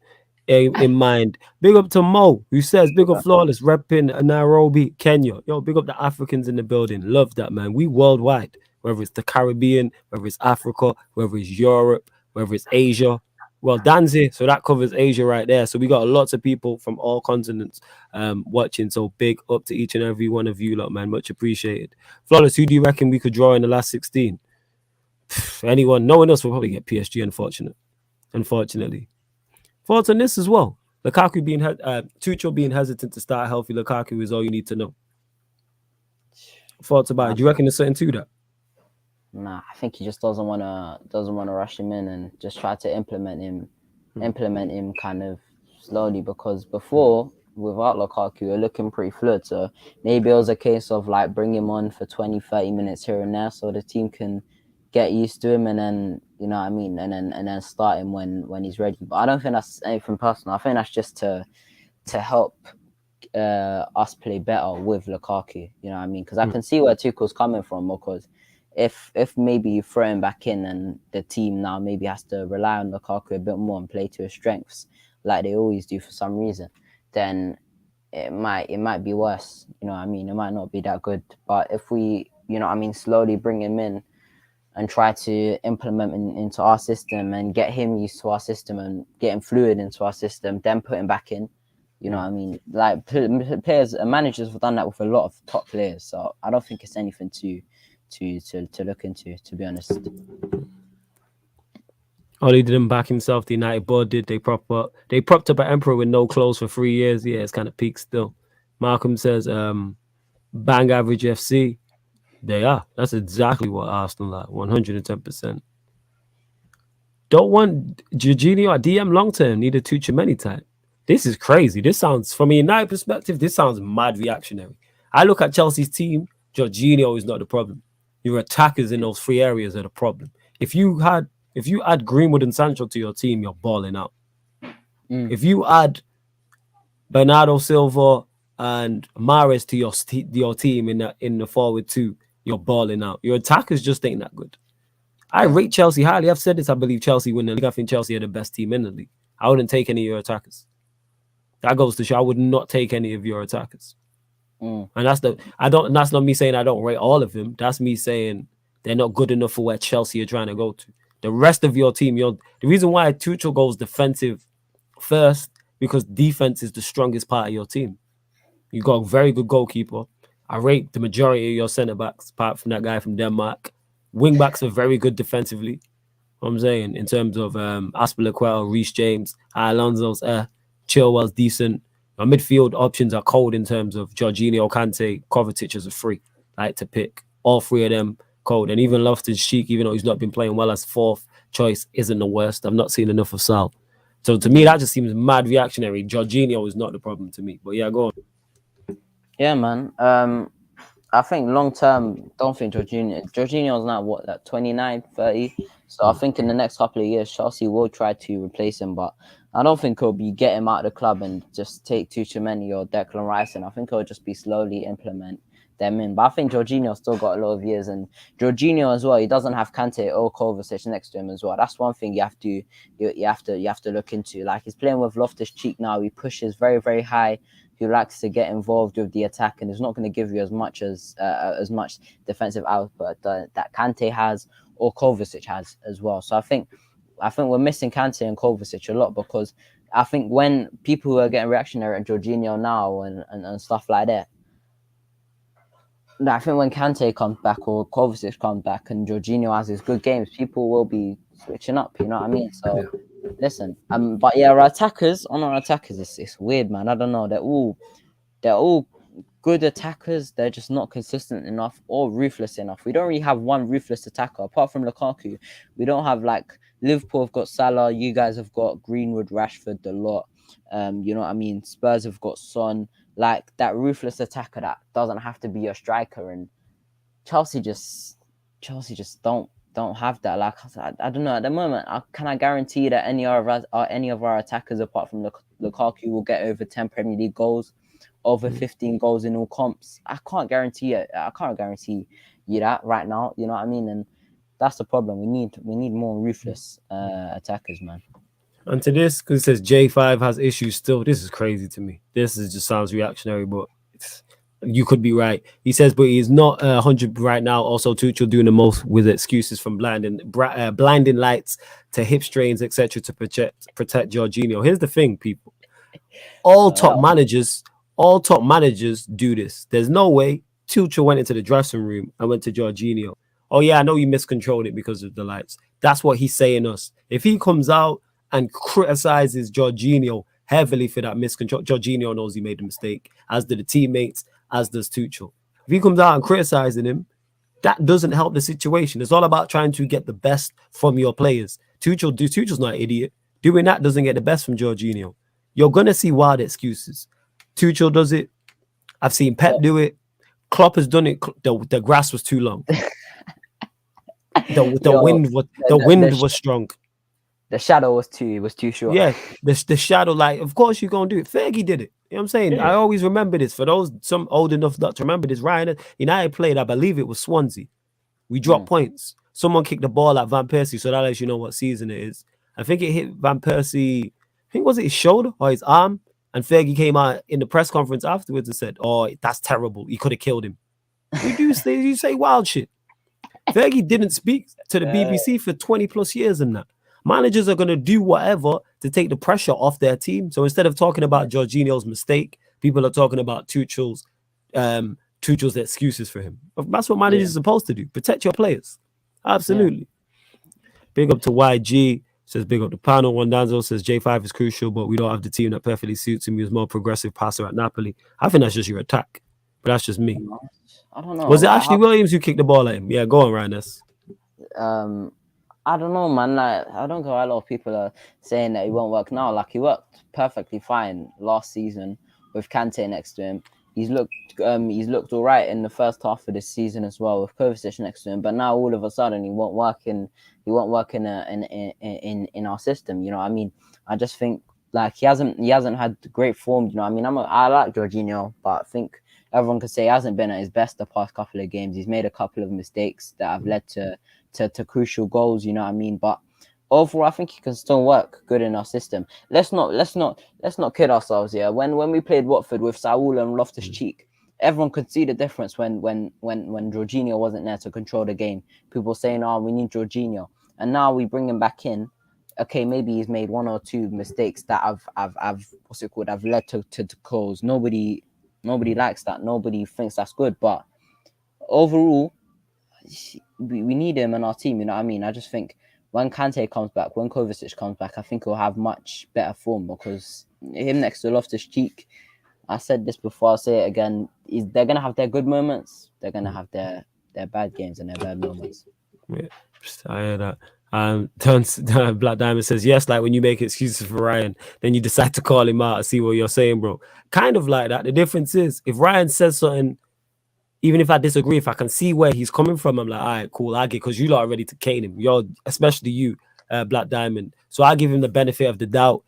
in mind. Big up to Mo, who says, big up flawless, repping Nairobi, Kenya. Yo, big up the Africans in the building. Love that, man. We worldwide, whether it's the Caribbean, whether it's Africa, whether it's Europe, whether it's Asia. Well, Danzi, so that covers Asia right there. So we got lots of people from all continents watching. So big up to each and every one of you lot, man. Much appreciated. Flawless, who do you reckon we could draw in the last 16? Anyone? No one else will probably get PSG, unfortunately. Thoughts on this as well? Lukaku being Tuchel being hesitant to start healthy Lukaku is all you need to know. Thoughts about it? Do you reckon there's something to that? Nah, I think he just doesn't wanna rush him in and just try to implement him kind of slowly, because before without Lukaku we're looking pretty fluid. So maybe it was a case of like bring him on for 20-30 minutes here and there so the team can get used to him, and then, you know what I mean, and then start him when he's ready. But I don't think that's anything personal. I think that's just to help us play better with Lukaku. You know what I mean? Because I can see where Tuchel's coming from. Because if maybe you throw him back in and the team now maybe has to rely on Lukaku a bit more and play to his strengths like they always do for some reason, then it might be worse. You know what I mean? It might not be that good. But if we, you know what I mean, slowly bring him in and try to implement into our system and get him used to our system and get him fluid into our system, then put him back in. You know what I mean? Like players and managers have done that with a lot of top players. So I don't think it's anything to look into, to be honest. Oli didn't back himself. The United board did. They propped up an Emperor with no clothes for 3 years. Yeah, it's kind of peak still. Malcolm says, bang average FC. They are. That's exactly what Arsenal are. 110%. Don't want Jorginho at DM long term. Need a Tuchel many type. This is crazy. This sounds, from a United perspective, this sounds mad reactionary. I look at Chelsea's team. Jorginho is not the problem. Your attackers in those three areas are the problem. If you add Greenwood and Sancho to your team, you're balling out. If you add Bernardo Silva and Mahrez to your team in the forward two, you're balling out. Your attackers just ain't that good. I rate Chelsea highly. I've said this. I believe Chelsea win the league. I think Chelsea are the best team in the league. I wouldn't take any of your attackers. That goes to show I would not take any of your attackers. And that's not me saying I don't rate all of them. That's me saying they're not good enough for where Chelsea are trying to go to. The rest of your team, the reason why Tuchel goes defensive first, because defense is the strongest part of your team. You got a very good goalkeeper. I rate the majority of your centre backs, apart from that guy from Denmark. Wing backs are very good defensively. I'm saying in terms of Aspilicueta, Reece James, Alonso's Chilwell's decent. Our midfield options are cold in terms of Jorginho, Kante, Kovacic as a free, like to pick. All three of them cold. And even Loftus-Cheek, even though he's not been playing well as fourth choice, isn't the worst. I've not seen enough of Sal. So to me, that just seems mad reactionary. Jorginho is not the problem to me. But yeah, go on. Yeah, man. I think long term, don't think Jorginho's now what, like 29, 30. So I think in the next couple of years, Chelsea will try to replace him, but I don't think he'll be get him out of the club and just take Tuchemani or Declan Rice, and I think he'll just be slowly implement them in. But I think Jorginho's still got a lot of years, and Jorginho as well. He doesn't have Kante or Kovacic next to him as well. That's one thing you have to look into. Like, he's playing with Loftus Cheek now. He pushes very, very high. Who likes to get involved with the attack and is not going to give you as much defensive output that Kante has or Kovacic has as well. So I think we're missing Kante and Kovacic a lot, because I think when people who are getting reactionary at Jorginho now and stuff like that, I think when Kante comes back or Kovacic comes back and Jorginho has his good games, people will be switching up. You know what I mean? So listen, but yeah, our attackers, it's weird, man. I don't know. They're all good attackers. They're just not consistent enough or ruthless enough. We don't really have one ruthless attacker apart from Lukaku. We don't have, like, Liverpool have got Salah. You guys have got Greenwood, Rashford, a lot. You know what I mean? Spurs have got Son. Like, that ruthless attacker that doesn't have to be a striker, and Chelsea just don't have that. Like, I don't know at the moment. Can I guarantee that any of our attackers apart from Lukaku will get over 10 Premier League goals, over 15 goals in all comps? I can't guarantee it. I can't guarantee you that right now. You know what I mean? And that's the problem. We need more ruthless attackers, man. And to this, because it says J5 has issues still. This is crazy to me. This is just sounds reactionary, but you could be right. He says, but he's not 100 right now. Also, Tuchel doing the most with excuses from blinding lights to hip strains, etc., to protect Jorginho. Here's the thing, people. All top managers do this. There's no way Tuchel went into the dressing room and went to Jorginho. Oh yeah, I know you miscontrolled it because of the lights. That's what he's saying us. If he comes out and criticizes Jorginho heavily for that miscontrol, Jorginho knows he made a mistake, as do the teammates, as does Tuchel. If he comes out and criticizing him, that doesn't help the situation. It's all about trying to get the best from your players. Tuchel's not an idiot. Doing that doesn't get the best from Jorginho. You're gonna see wild excuses. Tuchel does it. I've seen Pep do it. Klopp has done it. The grass was too long. The wind was strong. The shadow was too short. Yeah, the shadow, like, of course you're gonna do it. Fergie did it. You know what I'm saying? I always remember this. For those some old enough not to remember this, Ryan United played, I believe it was Swansea. We dropped points. Someone kicked the ball at Van Persie, so that lets you know what season it is. I think it hit Van Persie. I think was it his shoulder or his arm? And Fergie came out in the press conference afterwards and said, "Oh, that's terrible. He could have killed him." You say wild shit. Fergie didn't speak to the BBC for 20 plus years and that. Managers are going to do whatever to take the pressure off their team. So instead of talking about Jorginho's mistake, people are talking about Tuchel's excuses for him. That's what managers are supposed to do. Protect your players. Absolutely. Big up to YG. Says big up to panel. Wandanzo says J5 is crucial, but we don't have the team that perfectly suits him. He was more progressive passer at Napoli. I think that's just your attack. But that's just me. I don't know. Was it Ashley Williams who kicked the ball at him? Yeah, go on, Rhinus. I don't know, man. Like, I don't know why a lot of people are saying that he won't work now. Like, he worked perfectly fine last season with Kante next to him. He's looked all right in the first half of this season as well with Kovacic next to him. But now all of a sudden he won't work in our system. You know what I mean? I just think, like, he hasn't had great form. You know what I mean? I like Jorginho, but I think everyone could say he hasn't been at his best the past couple of games. He's made a couple of mistakes that have led to crucial goals, you know what I mean? But overall, I think he can still work good in our system. Let's not kid ourselves here. When we played Watford with Saul and Loftus-Cheek, everyone could see the difference when Jorginho wasn't there to control the game. People saying, "Oh, we need Jorginho," and now we bring him back in. Okay, maybe he's made one or two mistakes that have led to goals. Nobody likes that. Nobody thinks that's good. But overall, we need him in our team. You know what I mean? I just think when Kante comes back, when Kovacic comes back, I think he'll have much better form because him next to Loftus-Cheek, I said this before, I'll say it again, they're going to have their good moments, they're going to have their bad games and their bad moments. Yeah, I hear that. Black Diamond says, yes, like when you make excuses for Ryan, then you decide to call him out. I see what you're saying, bro. Kind of like that. The difference is, if Ryan says something, even if I disagree, if I can see where he's coming from, I'm like, all right, cool, I get, because you lot are ready to cane him. You're, especially you, Black Diamond. So I give him the benefit of the doubt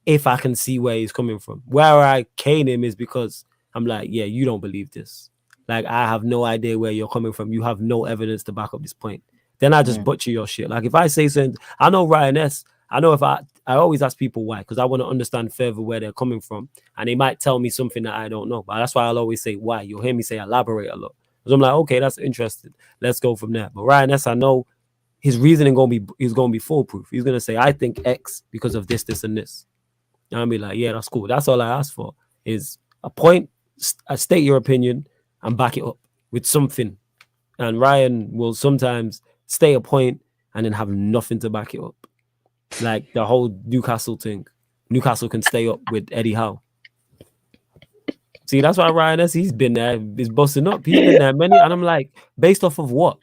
if I can see where he's coming from. Where I cane him is because I'm like, yeah, you don't believe this. Like, I have no idea where you're coming from. You have no evidence to back up this point. Then I just butcher your shit. Like, if I say something, I know Ryan S. I know if I always ask people why, because I want to understand further where they're coming from. And they might tell me something that I don't know. But that's why I'll always say why. You'll hear me say elaborate a lot. Because I'm like, okay, that's interesting. Let's go from there. But Ryan S., I know his reasoning is gonna be foolproof. He's gonna say, I think X because of this, this, and this. And I'll be like, yeah, that's cool. That's all I ask for is a point, state your opinion, and back it up with something. And Ryan will sometimes stay a point and then have nothing to back it up. Like the whole Newcastle thing. Newcastle can stay up with Eddie Howe. See, that's why Ryan S., he's been there, he's busting up. He's been there many, and I'm like, based off of what?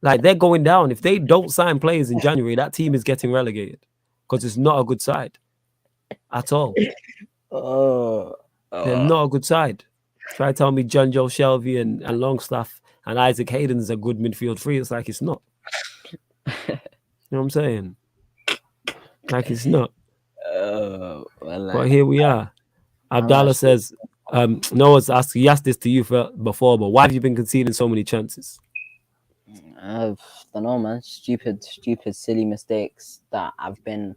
Like, they're going down. If they don't sign players in January, that team is getting relegated because it's not a good side at all. They're not a good side. Try to tell me John Joe Shelby and Longstaff and Isaac Hayden's a good midfield three. It's like it's not. You know what I'm saying? Like it's not. But here we are. Abdallah says, Noah's asked, he asked this to you before, but why have you been conceding so many chances? I don't know, man. Stupid, silly mistakes that have been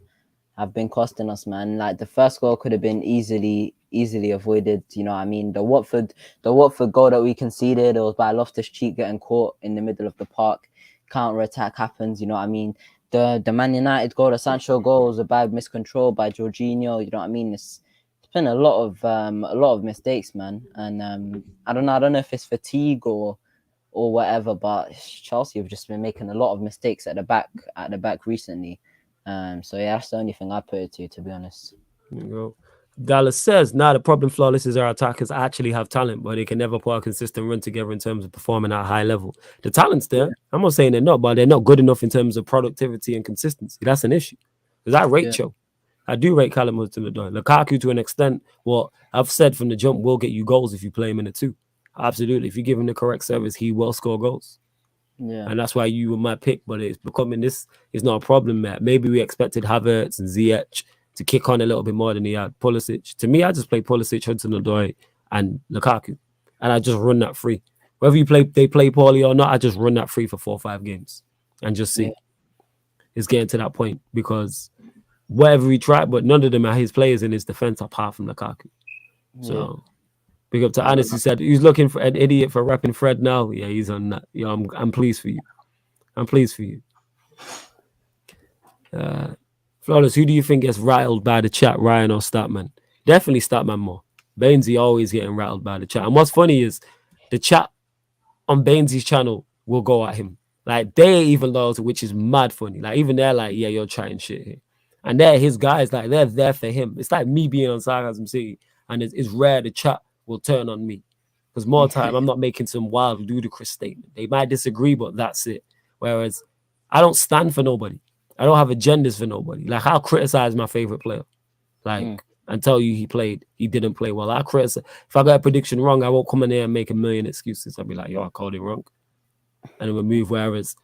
costing us, man. Like the first goal could have been easily avoided. You know what I mean? The Watford goal that we conceded, it was by Loftus-Cheek getting caught in the middle of the park. Counter attack happens. You know what I mean? The Man United goal, the Sancho goal, was a bad miscontrol by Jorginho. You know what I mean? It's been a lot of mistakes, man. And I don't know if it's fatigue or whatever, but Chelsea have just been making a lot of mistakes at the back recently. So yeah, that's the only thing I put it to be honest. There you go. Dallas says, the problem Flawless is our attackers actually have talent, but they can never put a consistent run together in terms of performing at a high level. The talent's there. Yeah. I'm not saying they're not, but they're not good enough in terms of productivity and consistency. That's an issue. Because I rate Joe. I do rate Callum Hudson-Odoi. Lukaku, to an extent, what I've said from the jump, will get you goals if you play him in the two. Absolutely. If you give him the correct service, he will score goals. Yeah. And that's why you were my pick, but it's becoming this is not a problem, Matt. Maybe we expected Havertz and Ziyech to kick on a little bit more than he had. Pulisic. To me, I just play Pulisic, Hudson-Odoi, and Lukaku. And I just run that free. Whether they play poorly or not, I just run that free for 4 or 5 games and just see. It's getting to that point because whatever we try, but none of them are his players in his defense apart from Lukaku. So big up to Anis, who said he's looking for an idiot for rapping Fred now. Yeah, he's on that. Yeah, I'm pleased for you. I'm pleased for you. Flawless, who do you think gets rattled by the chat, Ryan or Statman? Definitely Statman more. Bainesy always getting rattled by the chat. And what's funny is the chat on Bainesy's channel will go at him. Like, they even loyal to, which is mad funny. Like, even they're like, yeah, you're trying shit here. And they're his guys, like, they're there for him. It's like me being on Sarcasm City, and it's rare the chat will turn on me. Because more time, I'm not making some wild, ludicrous statement. They might disagree, but that's it. Whereas, I don't stand for nobody. I don't have agendas for nobody. Like, I'll criticize my favorite player. Like, and tell you he didn't play well. I'll criticize. If I got a prediction wrong, I won't come in here and make a million excuses. I'll be like, yo, I called it wrong. And then we'll move. Whereas,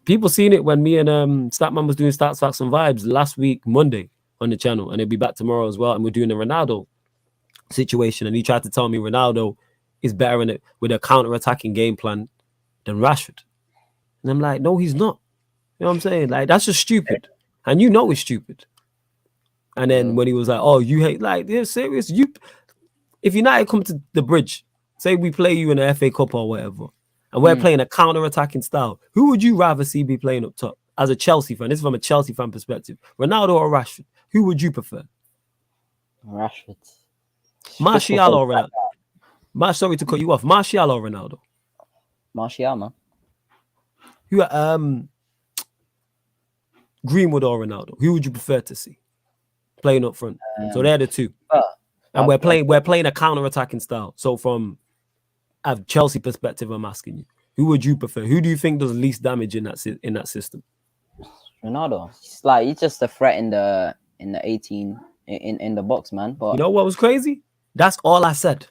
people seen it when me and Statman was doing Stats, Facts, and Vibes last week, Monday, on the channel. And it'll be back tomorrow as well. And we're doing the Ronaldo situation. And he tried to tell me Ronaldo is better in it with a counter-attacking game plan than Rashford. And I'm like, no, he's not. You know what I'm saying? Like, that's just stupid. And you know it's stupid. And then when he was like, oh, you hate, like, they're serious. If United come to the bridge, say we play you in the FA Cup or whatever, and we're playing a counter-attacking style, who would you rather see be playing up top? As a Chelsea fan, this is from a Chelsea fan perspective. Ronaldo or Rashford? Who would you prefer? Rashford. Martial or Ronaldo? Sorry to cut you off. Martial or Ronaldo? Martial, man. Who Greenwood or Ronaldo? Who would you prefer to see playing up front? So they're the two. But And I'll, I'll, we're playing a counter-attacking style. So from a Chelsea perspective, I'm asking you, who would you prefer? Who do you think does least damage in that system? Ronaldo. He's just a threat in the 18 in the box, man. But You know what was crazy? That's all I said.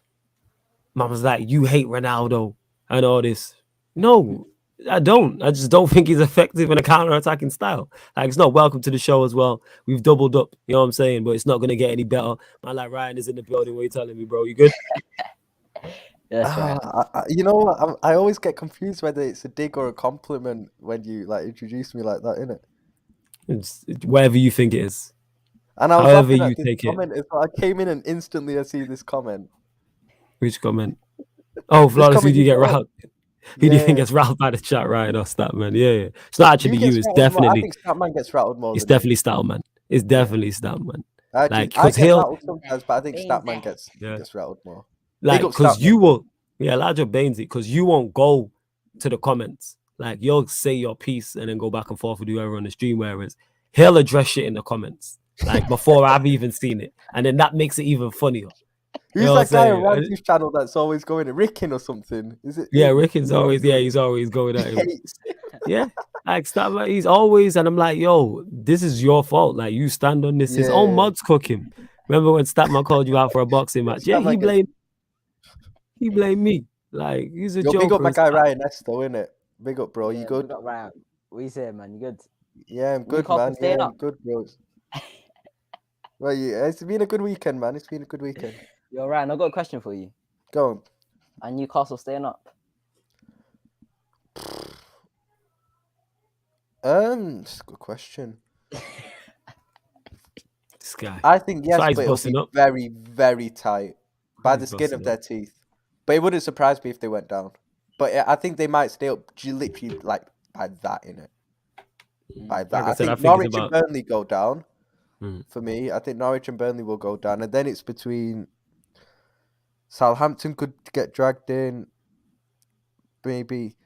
Mom was like, "You hate Ronaldo and all this." No, I don't. I just don't think he's effective in a counter-attacking style. Like, it's not welcome to the show as well. We've doubled up, you know what I'm saying? But it's not gonna get any better. Man, like Ryan is in the building. What are you telling me, bro? You good? that's right. You know what? I always get confused whether it's a dig or a compliment when you like introduce me like that, innit? It's whatever you think it is. And I was However laughing you at this take it. comment as well. I came in and instantly I see this comment. Which comment? Oh, Flawless, who comment do you you get put up. riled? Who do you think Yeah. gets riled by the chat, Ryan or Statman? Yeah. It's not actually Who you. gets It's rattled more? I definitely, think Statman gets rattled more it's than me. definitely Stoutman. It's definitely Stoutman. Actually, Like, I because get he'll, rattled sometimes, but I think Statman gets rattled more. like, Big up because Statman. you will, yeah, larger Bainesy, because you won't go to the comments. Like, you'll say your piece and then go back and forth with whoever on the stream, whereas he'll address shit in the comments, like, before I've even seen it. And then that makes it even funnier. Who's that guy on Ramsey's channel that's always going to Rickin or something? Is it? Yeah, Rickin's always, he's always going at him. Yeah, like Statman, he's always, and I'm like, yo, this is your fault. Like, you stand on this. His own mods cook him. Remember when Statman called you out for a boxing match? Yeah, he blamed me. Like, he's a joker. Big up my guy Ryan Esto, innit? Big up, bro. You good? Big up, Ryan. What you saying, man? You good? Yeah, I'm good, man. Yeah, I'm good, bro. Well, yeah, it's been a good weekend, man. It's been a good weekend. Yo, Ryan, I got a question for you. Go on. Are Newcastle staying up? That's a good question. This guy. I think yes, but it'll be very, very tight by the skin of their teeth. But it wouldn't surprise me if they went down. But I think they might stay up literally like by that, innit? By that. I think Norwich and Burnley go down. For me, I think Norwich and Burnley will go down, and then it's between Southampton could get dragged in. Maybe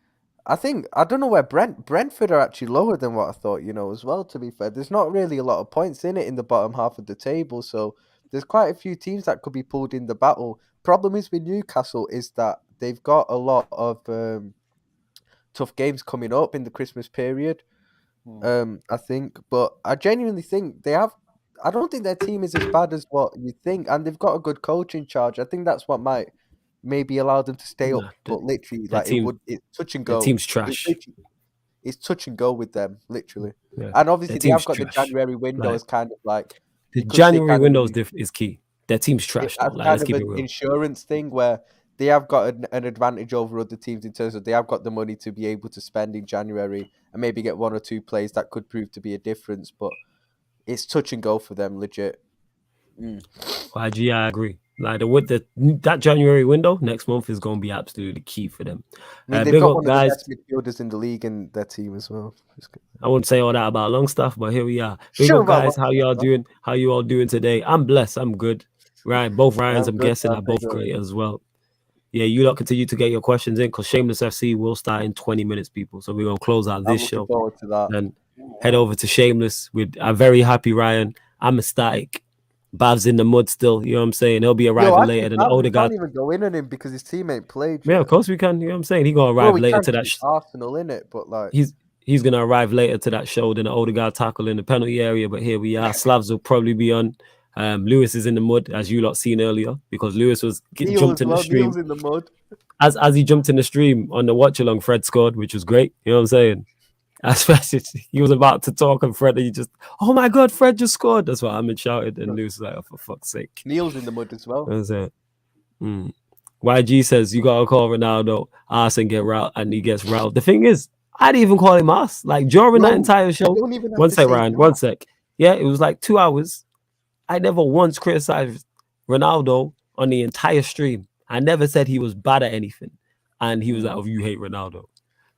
I don't know where Brentford are actually lower than what I thought, as well, to be fair. There's not really a lot of points in it in the bottom half of the table, so there's quite a few teams that could be pulled in the battle. Problem is with Newcastle is that they've got a lot of tough games coming up in the Christmas period. I think, but I genuinely think they have. I don't think their team is as bad as what you think, and they've got a good coach in charge. I think that's what might maybe allow them to stay up. But literally, like it's touch and go. The team's trash. It's touch and go with them, literally. Yeah. And obviously, they have got the January window as kind of like the January window is key. Their team's trash. That's kind of an insurance thing where they have got an advantage over other teams in terms of they have got the money to be able to spend in January and maybe get one or two plays that could prove to be a difference. But it's touch and go for them, legit. YG, I agree. Like that January window next month is going to be absolutely key for them. I mean, they've got one of the best midfielders in the league in their team as well. I wouldn't say all that about Longstaff, but here we are. Big up, guys. How you all doing? How you all doing today? I'm blessed. I'm good. Ryan, both Ryans, I'm guessing, are both great as well. Yeah, you lot continue to get your questions in because Shameless FC will start in 20 minutes, people. So we're going to close out this show. Forward to that. And head over to Shameless with a very happy Ryan. I'm ecstatic. Bav's in the mud still, you know what I'm saying? He'll be arriving later than Odegaard. We can't even go in on him because his teammate played. Yeah, of course we can. You know what I'm saying? He's going to arrive later to that. Arsenal in it, but like he's going to arrive later to that show than the Odegaard tackle in the penalty area. But here we are. Slavs will probably be on. Lewis is in the mud, as you lot seen earlier, because Lewis was jumped in the stream. Neil's in the mud. As he jumped in the stream on the watch along, Fred scored, which was great. You know what I'm saying? Especially he was about to talk and Fred, and he just, oh my God, Fred just scored. That's what Ahmed shouted, and Lewis was like, oh, for fuck's sake. Neil's in the mud as well. That's it. YG says you gotta call Ronaldo ass and get riled, and he gets riled. The thing is, I didn't even call him ass. Like during that entire show. One sec, Ryan. 1 sec. Yeah, it was like 2 hours. I never once criticized Ronaldo on the entire stream. I never said he was bad at anything. And he was like, oh, you hate Ronaldo.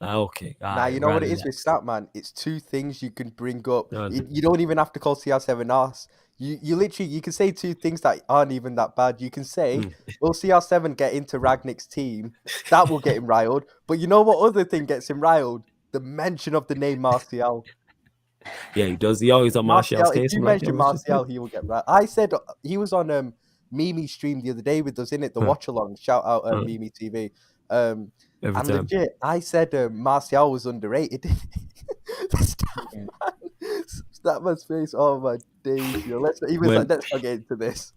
Like, okay. Now, you know what it is with Statman? It's two things you can bring up. You don't even have to call CR7 ass. You literally, you can say two things that aren't even that bad. You can say, will CR7 get into RANGNICK's team? That will get him riled. But you know what other thing gets him riled? The mention of the name Martial. Yeah, he does. He always on Martial's Martial, if case. you I'm like, yeah, mention respect. Martial, he will get right. I said he was on Mimi stream the other day with us in it, the watch along. Shout out Mimi TV. Every And time. legit, I said Martial was underrated. That man's face, oh my days, yo. He was like, let's not get into this.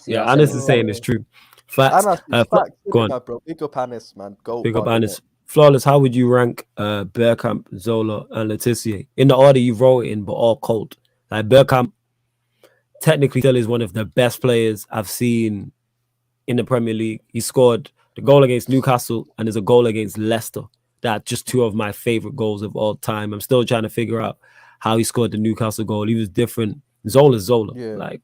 Yeah, Anis is saying it's true. Facts. Anas is facts, Go on. man, bro. Big up Anis, man. Go Big up on, Anis. Flawless, how would you rank Bergkamp, Zola, and Letitia in the order you wrote it in, but all cold? Like Bergkamp technically still is one of the best players I've seen in the Premier League. He scored the goal against Newcastle and there's a goal against Leicester. That's just two of my favorite goals of all time. I'm still trying to figure out how he scored the Newcastle goal. He was different. Zola's Zola. Yeah. Like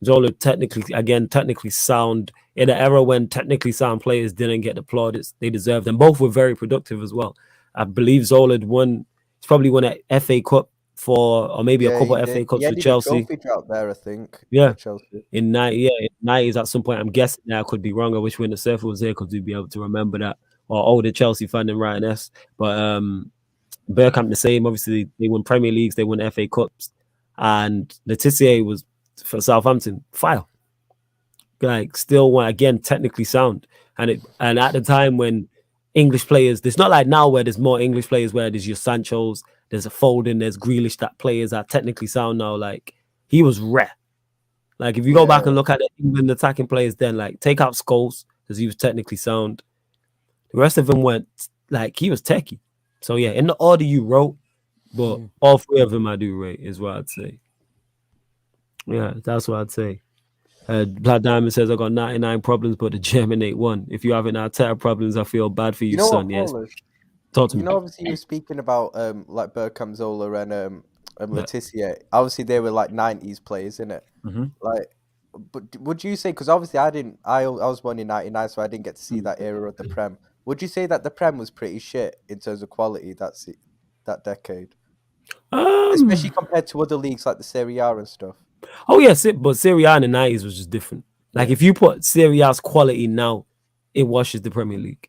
Zola technically sound in an era when technically sound players didn't get the plaudits they deserved. And both were very productive as well. I believe Zola had won, he's probably won an FA Cup or maybe a couple of FA Cups with Chelsea. Trophy drought there, I think. Yeah. Chelsea. In 90s at some point. I'm guessing now, I could be wrong. I wish when the surfer was here because we'd be able to remember that. Or the Chelsea fan and Ryan S. But Bergkamp the same. Obviously, they won Premier Leagues, they won FA Cups. And Letitia was for Southampton, fire. Like still one again, technically sound. And at the time when English players, it's not like now where there's more English players where there's your Sanchos, there's a Foden, there's Grealish, that players are technically sound now. Like he was rare. Like if you go back and look at the England attacking players, then like take out Scholes because he was technically sound. The rest of them went like he was techie. So yeah, in the order you wrote, but all three of them I do rate is what I'd say. Yeah, that's what I'd say. Black Diamond says I got 99 problems, but the German ain't one. If you having Arteta problems, I feel bad for you, son. Yes. Talk to me. You know, obviously you were speaking about like Bergkamp, Zola, and Letitia. Obviously they were like 90s players, innit? Like, but would you say, because obviously I was born in 99, so I didn't get to see that era of the Prem. Would you say that the Prem was pretty shit in terms of quality that decade? Especially compared to other leagues like the Serie A and stuff. Oh yes, but Serie A in the 90s was just different. Like if you put Serie A's quality now, it washes the Premier League.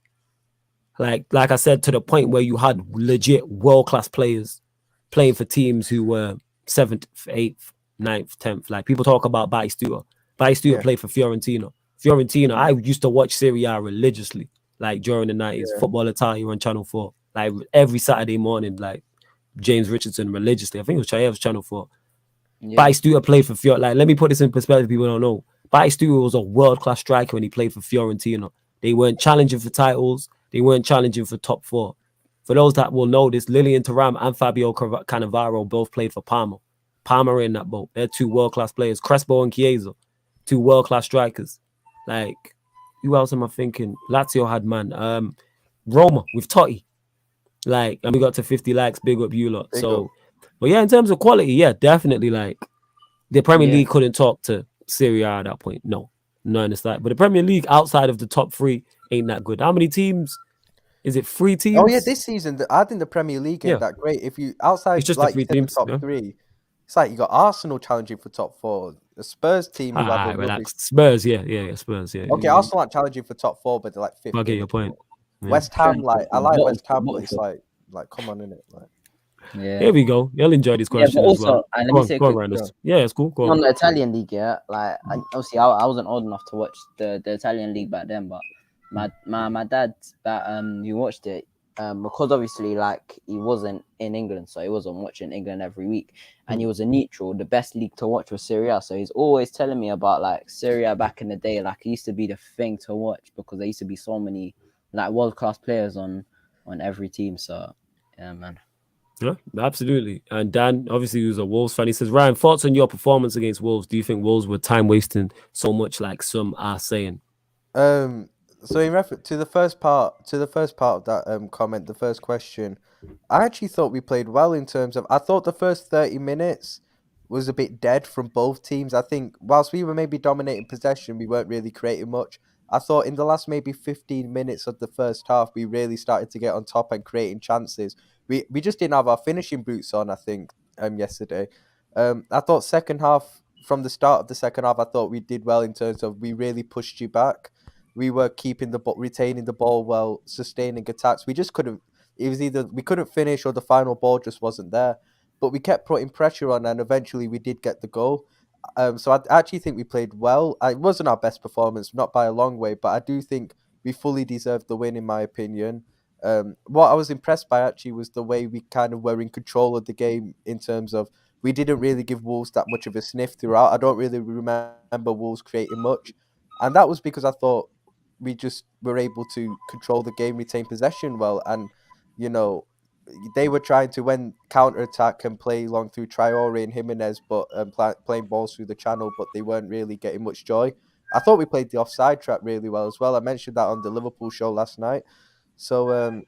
Like I said, to the point where you had legit world-class players playing for teams who were 7th, 8th, 9th, 10th. Like people talk about Batistuta. Batistuta played for Fiorentina. I used to watch Serie A religiously, like during the 90s. Football Italia on Channel 4. Like every Saturday morning, like James Richardson religiously. I think it was Channel 4. Batistuta played for Fiorentina. Like, let me put this in perspective, people don't know. Batistuta was a world-class striker when he played for Fiorentina. They weren't challenging for titles. They weren't challenging for top 4. For those that will know this, Lilian Thuram and Fabio Cannavaro both played for Parma. Parma are in that boat. They're two world-class players. Crespo and Chiesa, two world-class strikers. Like, who else am I thinking? Lazio had, man. Roma with Totti. Like, and we got to 50 likes. Big up you lot. But yeah, in terms of quality, yeah, definitely. Like, the Premier League couldn't talk to Serie A at that point. No, none of that. But the Premier League outside of the top 3 ain't that good. How many teams? Is it 3 teams? Oh yeah, this season I think the Premier League ain't that great. If you outside, it's just like the 3 teams, the top 3, it's like you got Arsenal challenging for top 4, the Spurs team. Relax. Spurs, yeah, Spurs, yeah. Okay, Arsenal aren't challenging for top 4, but they're like 5th. I get your point. Yeah. West Ham, like I like West Ham, but it's like come on, innit? Like, yeah. Here we go. You'll enjoy this question but as well. also, let me say yeah, it's cool. Go on the Italian league, like obviously I wasn't old enough to watch the Italian league back then, but my dad that he watched it because obviously like he wasn't in England, so he wasn't watching England every week, and he was a neutral. The best league to watch was Serie A, so he's always telling me about like Serie A back in the day. Like it used to be the thing to watch because there used to be so many like world-class players on every team. So yeah, man. Yeah, absolutely. And Dan, obviously, who's a Wolves fan, he says, Ryan, thoughts on your performance against Wolves? Do you think Wolves were time wasting so much, like some are saying? So in reference to the first part of that comment, the first question, I actually thought we played well in terms of. I thought the first 30 minutes was a bit dead from both teams. I think whilst we were maybe dominating possession, we weren't really creating much. I thought in the last maybe 15 minutes of the first half, we really started to get on top and creating chances. We just didn't have our finishing boots on, I think, yesterday. I thought second half, from the start of the second half, I thought we did well in terms of we really pushed you back. We were keeping the ball, retaining the ball well, sustaining attacks. We just couldn't. It was either we couldn't finish or the final ball just wasn't there. but we kept putting pressure on, and eventually we did get the goal. So I actually think we played well. It wasn't our best performance, not by a long way, but I do think we fully deserved the win, in my opinion. What I was impressed by actually was the way we kind of were in control of the game, in terms of we didn't really give Wolves that much of a sniff throughout. I don't really remember Wolves creating much, and that was because I thought we just were able to control the game, retain possession well, and you know they were trying to, when counter attack and play long through Traore and Jimenez, but playing balls through the channel, but they weren't really getting much joy. I thought we played the offside trap really well as well. I mentioned that on the Liverpool show last night. So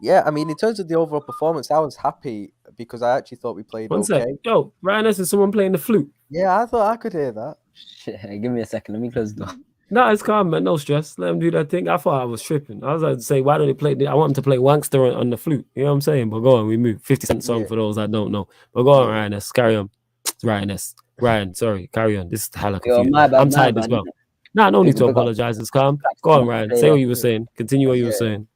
yeah, I mean, in terms of the overall performance, I was happy because I actually thought we played One sec. okay. Yo, Ryan, is someone playing the flute? Yeah, I thought I could hear that. Shit, give me a second. Let me close the door. No, it's calm, man. No stress. Let him do that thing. I thought I was tripping. I was like to say, why don't they play? I want him to play Wankster on the flute. You know what I'm saying? But go on, we move. 50 Cent song Yeah. for those that don't know. But go on, Yeah. Ryan. Let's carry on. It's Ryan S. Ryan, sorry, carry on. This is hella Yo, confusing. my bad, I'm my tired as bad. well. Nah, no need to Big up. apologize. It's calm. Go on, Ryan. Say what you were saying. Continue what you were saying.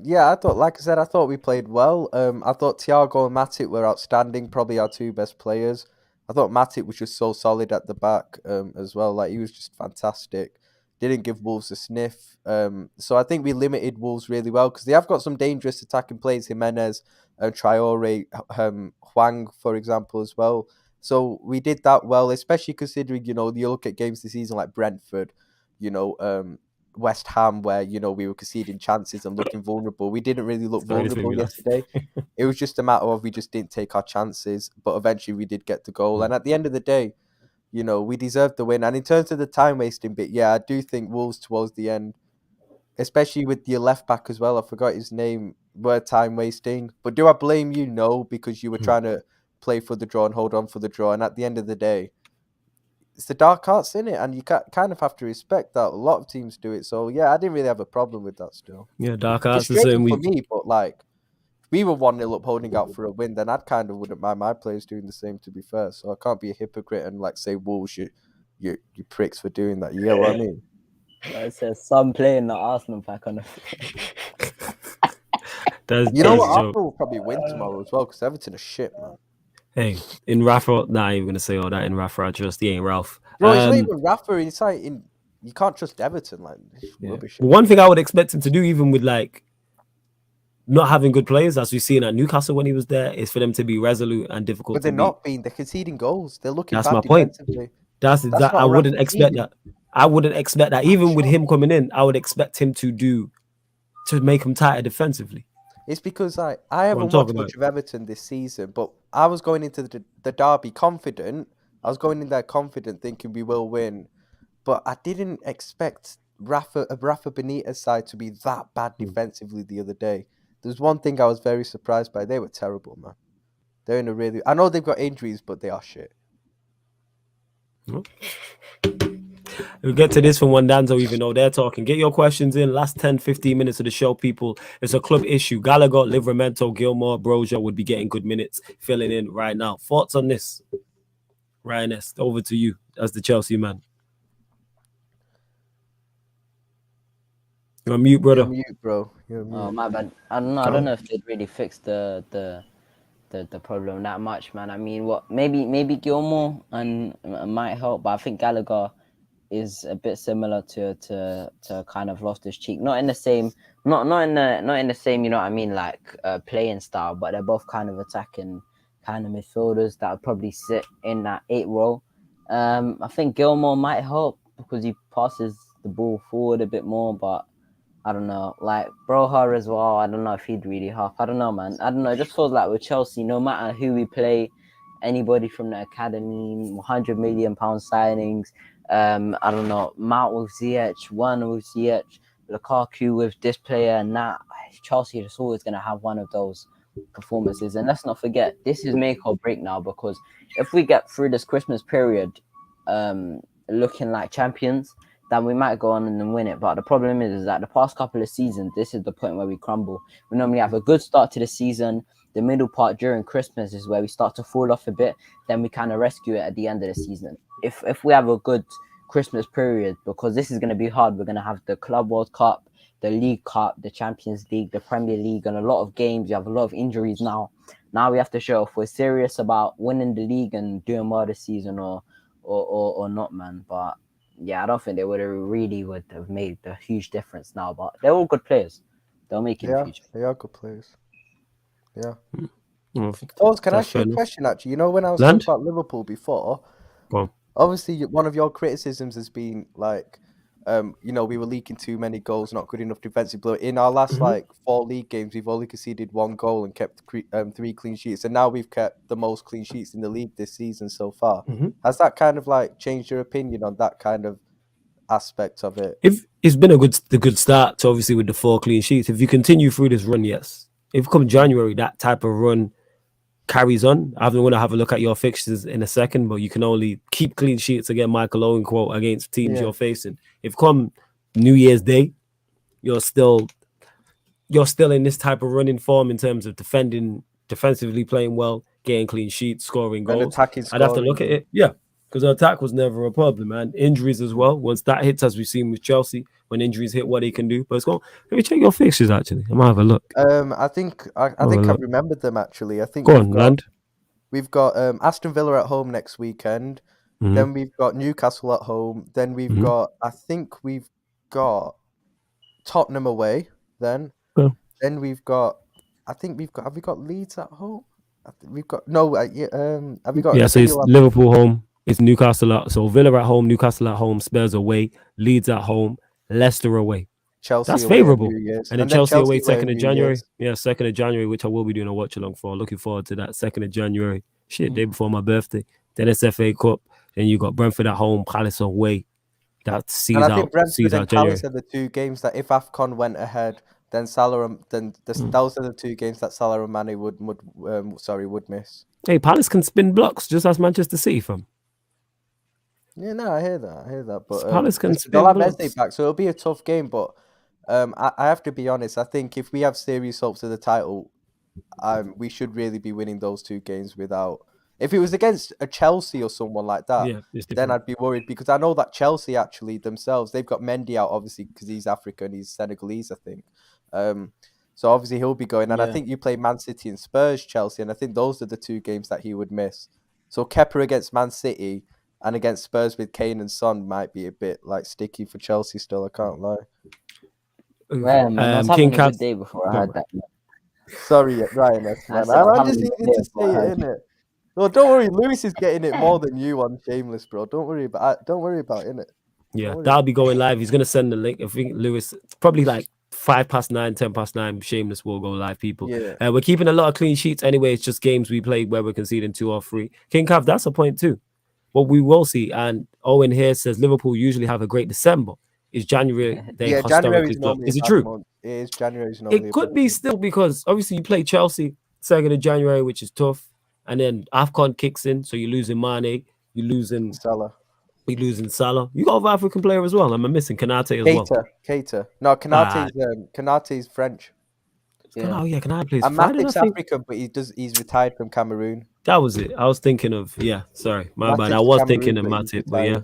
Yeah, I thought, like I said, I thought we played well. I thought Thiago and Matip were outstanding, probably our two best players. I thought Matip was just so solid at the back, as well. Like, he was just fantastic. Didn't give Wolves a sniff. So I think we limited Wolves really well, because they have got some dangerous attacking players, Jimenez, Traore, Hwang, for example, as well. So we did that well, especially considering, you look at games this season like Brentford, West Ham, where we were conceding chances and looking vulnerable. We didn't really look Sorry, this made vulnerable me laugh. yesterday. It was just a matter of we just didn't take our chances, but eventually we did get the goal. And at the end of the day, we deserved the win. And in terms of the time wasting bit, yeah, I do think Wolves towards the end, especially with your left back as well, I forgot his name, were time wasting. But do I blame you? No, because you were trying to play for the draw and hold on for the draw. And at the end of the day, it's the dark arts in it, and you kind of have to respect that. A lot of teams do it, so yeah, I didn't really have a problem with that. Still, Yeah, dark arts the frustrating same for week. me, but like, if we were 1-0 up, holding out for a win, then I kind of wouldn't mind my players doing the same. To be fair, so I can't be a hypocrite and like say Wolves, you pricks for doing that. You get what I mean? It says some playing the Arsenal pack on the. That's You know what? a joke. Arsenal will probably win tomorrow as well, because Everton are shit, man. Hey, in Rafa, nah, I ain't gonna say all that. In Rafa, I trust he ain't Ralph. Bro, it's not even Rafa. It's like you can't trust Everton. Like, it's Yeah. rubbish. But one thing I would expect him to do, even with like not having good players, as we've seen at Newcastle when he was there, is for them to be resolute and difficult But to they're beat. not being. They're conceding goals. They're looking That's bad my point. defensively. That's not I a wouldn't Rafa expect team. that. I wouldn't expect that. Even with him coming in, I would expect him to make him tighter defensively. It's because I haven't watched talking much about. of Everton this season, but I was going into the derby confident. I was going in there confident, thinking we will win, but I didn't expect Rafa Benitez side to be that bad defensively the other day. There's one thing I was very surprised by. They were terrible, man. They're in a really. I know they've got injuries, but they are shit. We'll get to this from one Danzo, even though they're talking. Get your questions in. Last 10, 15 minutes of the show, people. It's a club issue. Gallagher, Livramento, Gilmore, Broja would be getting good minutes, filling in right now. Thoughts on this? Ryan S., over to you as the Chelsea man. You're on mute, brother. You're mute, bro. You're mute. Oh, my bad. I don't know if they'd really fix the problem that much, man. I mean, maybe Gilmore and might help, but I think Gallagher is a bit similar to kind of Loftus Cheek. Not in the same, not in the same, you know what I mean, like playing style, but they're both kind of attacking kind of midfielders that would probably sit in that 8 role. I think Gilmore might help because he passes the ball forward a bit more, but I don't know, like Broha as well. I don't know if he'd really help. I don't know, man. I don't know. It just feels like with Chelsea, no matter who we play, anybody from the academy, £100 million signings. I don't know, Mount with Ziyech, one with Ziyech, Lukaku with this player, and that. Chelsea is always going to have one of those performances. And let's not forget, this is make or break now, because if we get through this Christmas period looking like champions, then we might go on and win it. But the problem is that the past couple of seasons, this is the point where we crumble. We normally have a good start to the season. The middle part during Christmas is where we start to fall off a bit. Then we kind of rescue it at the end of the season. If we have a good Christmas period, because this is going to be hard, we're going to have the Club World Cup, the League Cup, the Champions League, the Premier League, and a lot of games. You have a lot of injuries now. Now we have to show if we're serious about winning the league and doing well this season or not, man. But yeah, I don't think they would have made a huge difference now. But they're all good players. They'll make it in the future. They are good players. Yeah. Well, Foles, can I that's ask you fair a enough. question? Actually, you know, when I was Land? talking about Liverpool before, Go on. obviously one of your criticisms has been like, you know, we were leaking too many goals, not good enough defensive. But in our last like 4 league games, we've only conceded 1 goal and kept 3 clean sheets, and now we've kept the most clean sheets in the league this season so far. Has that kind of like changed your opinion on that kind of aspect of it? If it's been a good start, to obviously with the 4 clean sheets. If you continue through this run, yes. If come January, that type of run carries on. I'm going to have a look at your fixtures in a second, but you can only keep clean sheets, again, Michael Owen quote, against teams you're facing. If come New Year's Day, you're still in this type of running form in terms of defensively playing well, getting clean sheets, scoring goals. And attacking, I'd have to look at it. Yeah. Because the attack was never a problem, man. Injuries as well. Once that hits, as we've seen with Chelsea, when injuries hit, what they can do. But it's going. Let me check your fixtures. Actually, I might have a look. I think I remembered them actually. I think Go on, Land. We've got Aston Villa at home next weekend. Then we've got Newcastle at home. Then we've got, I think we've got Tottenham away. Then we've got, have we got Leeds at home? I think we've got have we got? Yeah, so it's Liverpool home. It's Newcastle out. So Villa at home, Newcastle at home, Spurs away, Leeds at home, Leicester away. Chelsea. That's favourable. And then Chelsea away 2nd of January. Yeah, 2nd of January, which I will be doing a watch along for. Looking forward to that 2nd of January. Day before my birthday. Then it's FA Cup. Then you got Brentford at home, Palace away. That sees out. And I think Brentford and January. Palace are the 2 games that if AFCON went ahead, then Salah, those are the 2 games that Salah and Mane would miss. Hey, Palace can spin blocks just as Manchester City from. Yeah, no, I hear that. But Palace can they'll have blocks. Messi back, so it'll be a tough game. But I have to be honest. I think if we have serious hopes of the title, we should really be winning those 2 games without. If it was against a Chelsea or someone like that, then I'd be worried, because I know that Chelsea actually themselves, they've got Mendy out, obviously, because he's African, he's Senegalese, I think. So obviously he'll be going. And I think you play Man City and Spurs, Chelsea, and I think those are the 2 games that he would miss. So Kepa against Man City and against Spurs with Kane and Son might be a bit like sticky for Chelsea still, I can't lie. Man, I was having a good day before I heard that. Sorry, Ryan, man. I just needed to say it, innit? Well, don't worry, Lewis is getting it more than you on Shameless, bro. Don't worry about it, innit? Yeah, that'll be going live. He's gonna send the link. I think Lewis probably like 9:05, 10:09. Shameless will go live, people. Yeah. We're keeping a lot of clean sheets anyway. It's just games we played where we're conceding 2 or 3. King Cav, that's a point too. What we will see, and Owen here says Liverpool usually have a great December. Is January they historically good? Is it true? It is. January's normally. It could be still, because obviously you play Chelsea 2nd of January, which is tough. And then AFCON kicks in, so you're losing Mane, you're losing Salah. You got an African player as well. I'm missing Kanate as well. Keita. No, Kanate's French. Yeah. Kanate plays. And Matip's African, but he's retired from Cameroon. That was it. I was thinking of sorry, my bad. I was thinking of Matip, but yeah.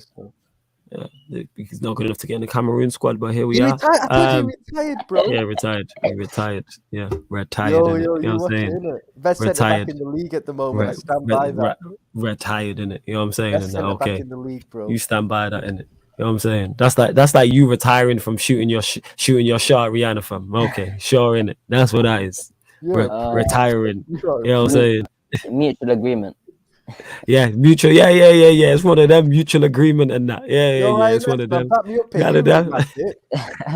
He's not good enough to get in the Cameroon squad, but here we are. I thought he retired, bro. Yeah, retired. He retired. Yeah, retired. Yo, you know what I'm saying? Best centre back in the league at the moment. I stand by that. Retired, innit? You know what I'm saying? Best centre back in the league, bro. You stand by that, innit? You know what I'm saying? That's like you retiring from shooting your shot at Rihanna from. Okay, sure, innit? That's what that is. Retiring. You know what I'm saying? Mutual agreement. Yeah, mutual. Yeah. It's one of them, mutual agreement and that. Yeah. It's one of them.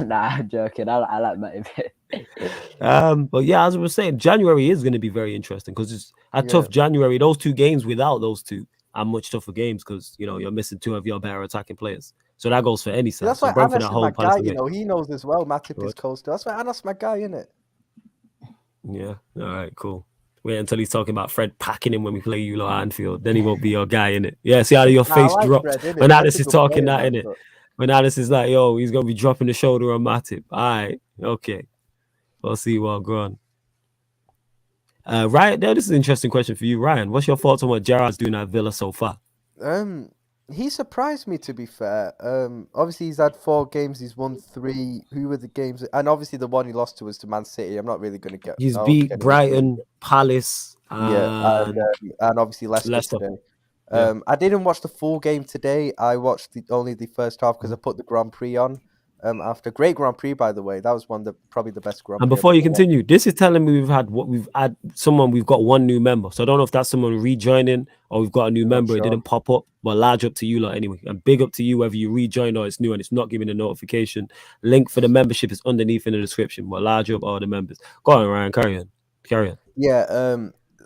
Nah, I'm joking. I like Matip. But yeah, as I was saying, January is going to be very interesting, because it's a tough January. Those 2 games without those 2 are much tougher games, because you're missing 2 of your better attacking players. So that goes for any side. That's why Anas is my guy. He knows as well. Matip is coastal. That's why Anas my guy, innit? Yeah. All right. Cool. Wait until he's talking about Fred packing him when we play you lot at Anfield. Then he won't be your guy, innit? Yeah, see how your face drops when Alice is talking that, innit? When Alice is like, yo, he's going to be dropping the shoulder on Matip. All right, okay. We'll see what going on. Ryan, this is an interesting question for you, Ryan. What's your thoughts on what Gerrard's doing at Villa so far? He surprised me, to be fair. Obviously, he's had 4 games. He's won 3. Who were the games? And obviously, the one he lost to was to Man City. I'm not really going to get. He's beat Brighton, Palace, And obviously Leicester today. I didn't watch the full game today. I watched only the first half because I put the Grand Prix on. After great Grand Prix, by the way, that was probably the best Grand Prix. And before you continue, this is telling me we've got one new member. So I don't know if that's someone rejoining or we've got a new member. It didn't pop up, but large up to you lot anyway. And big up to you whether you rejoin or it's new and it's not giving a notification. Link for the membership is underneath in the description. But large up all the members. Go on, Ryan, carry on. Yeah.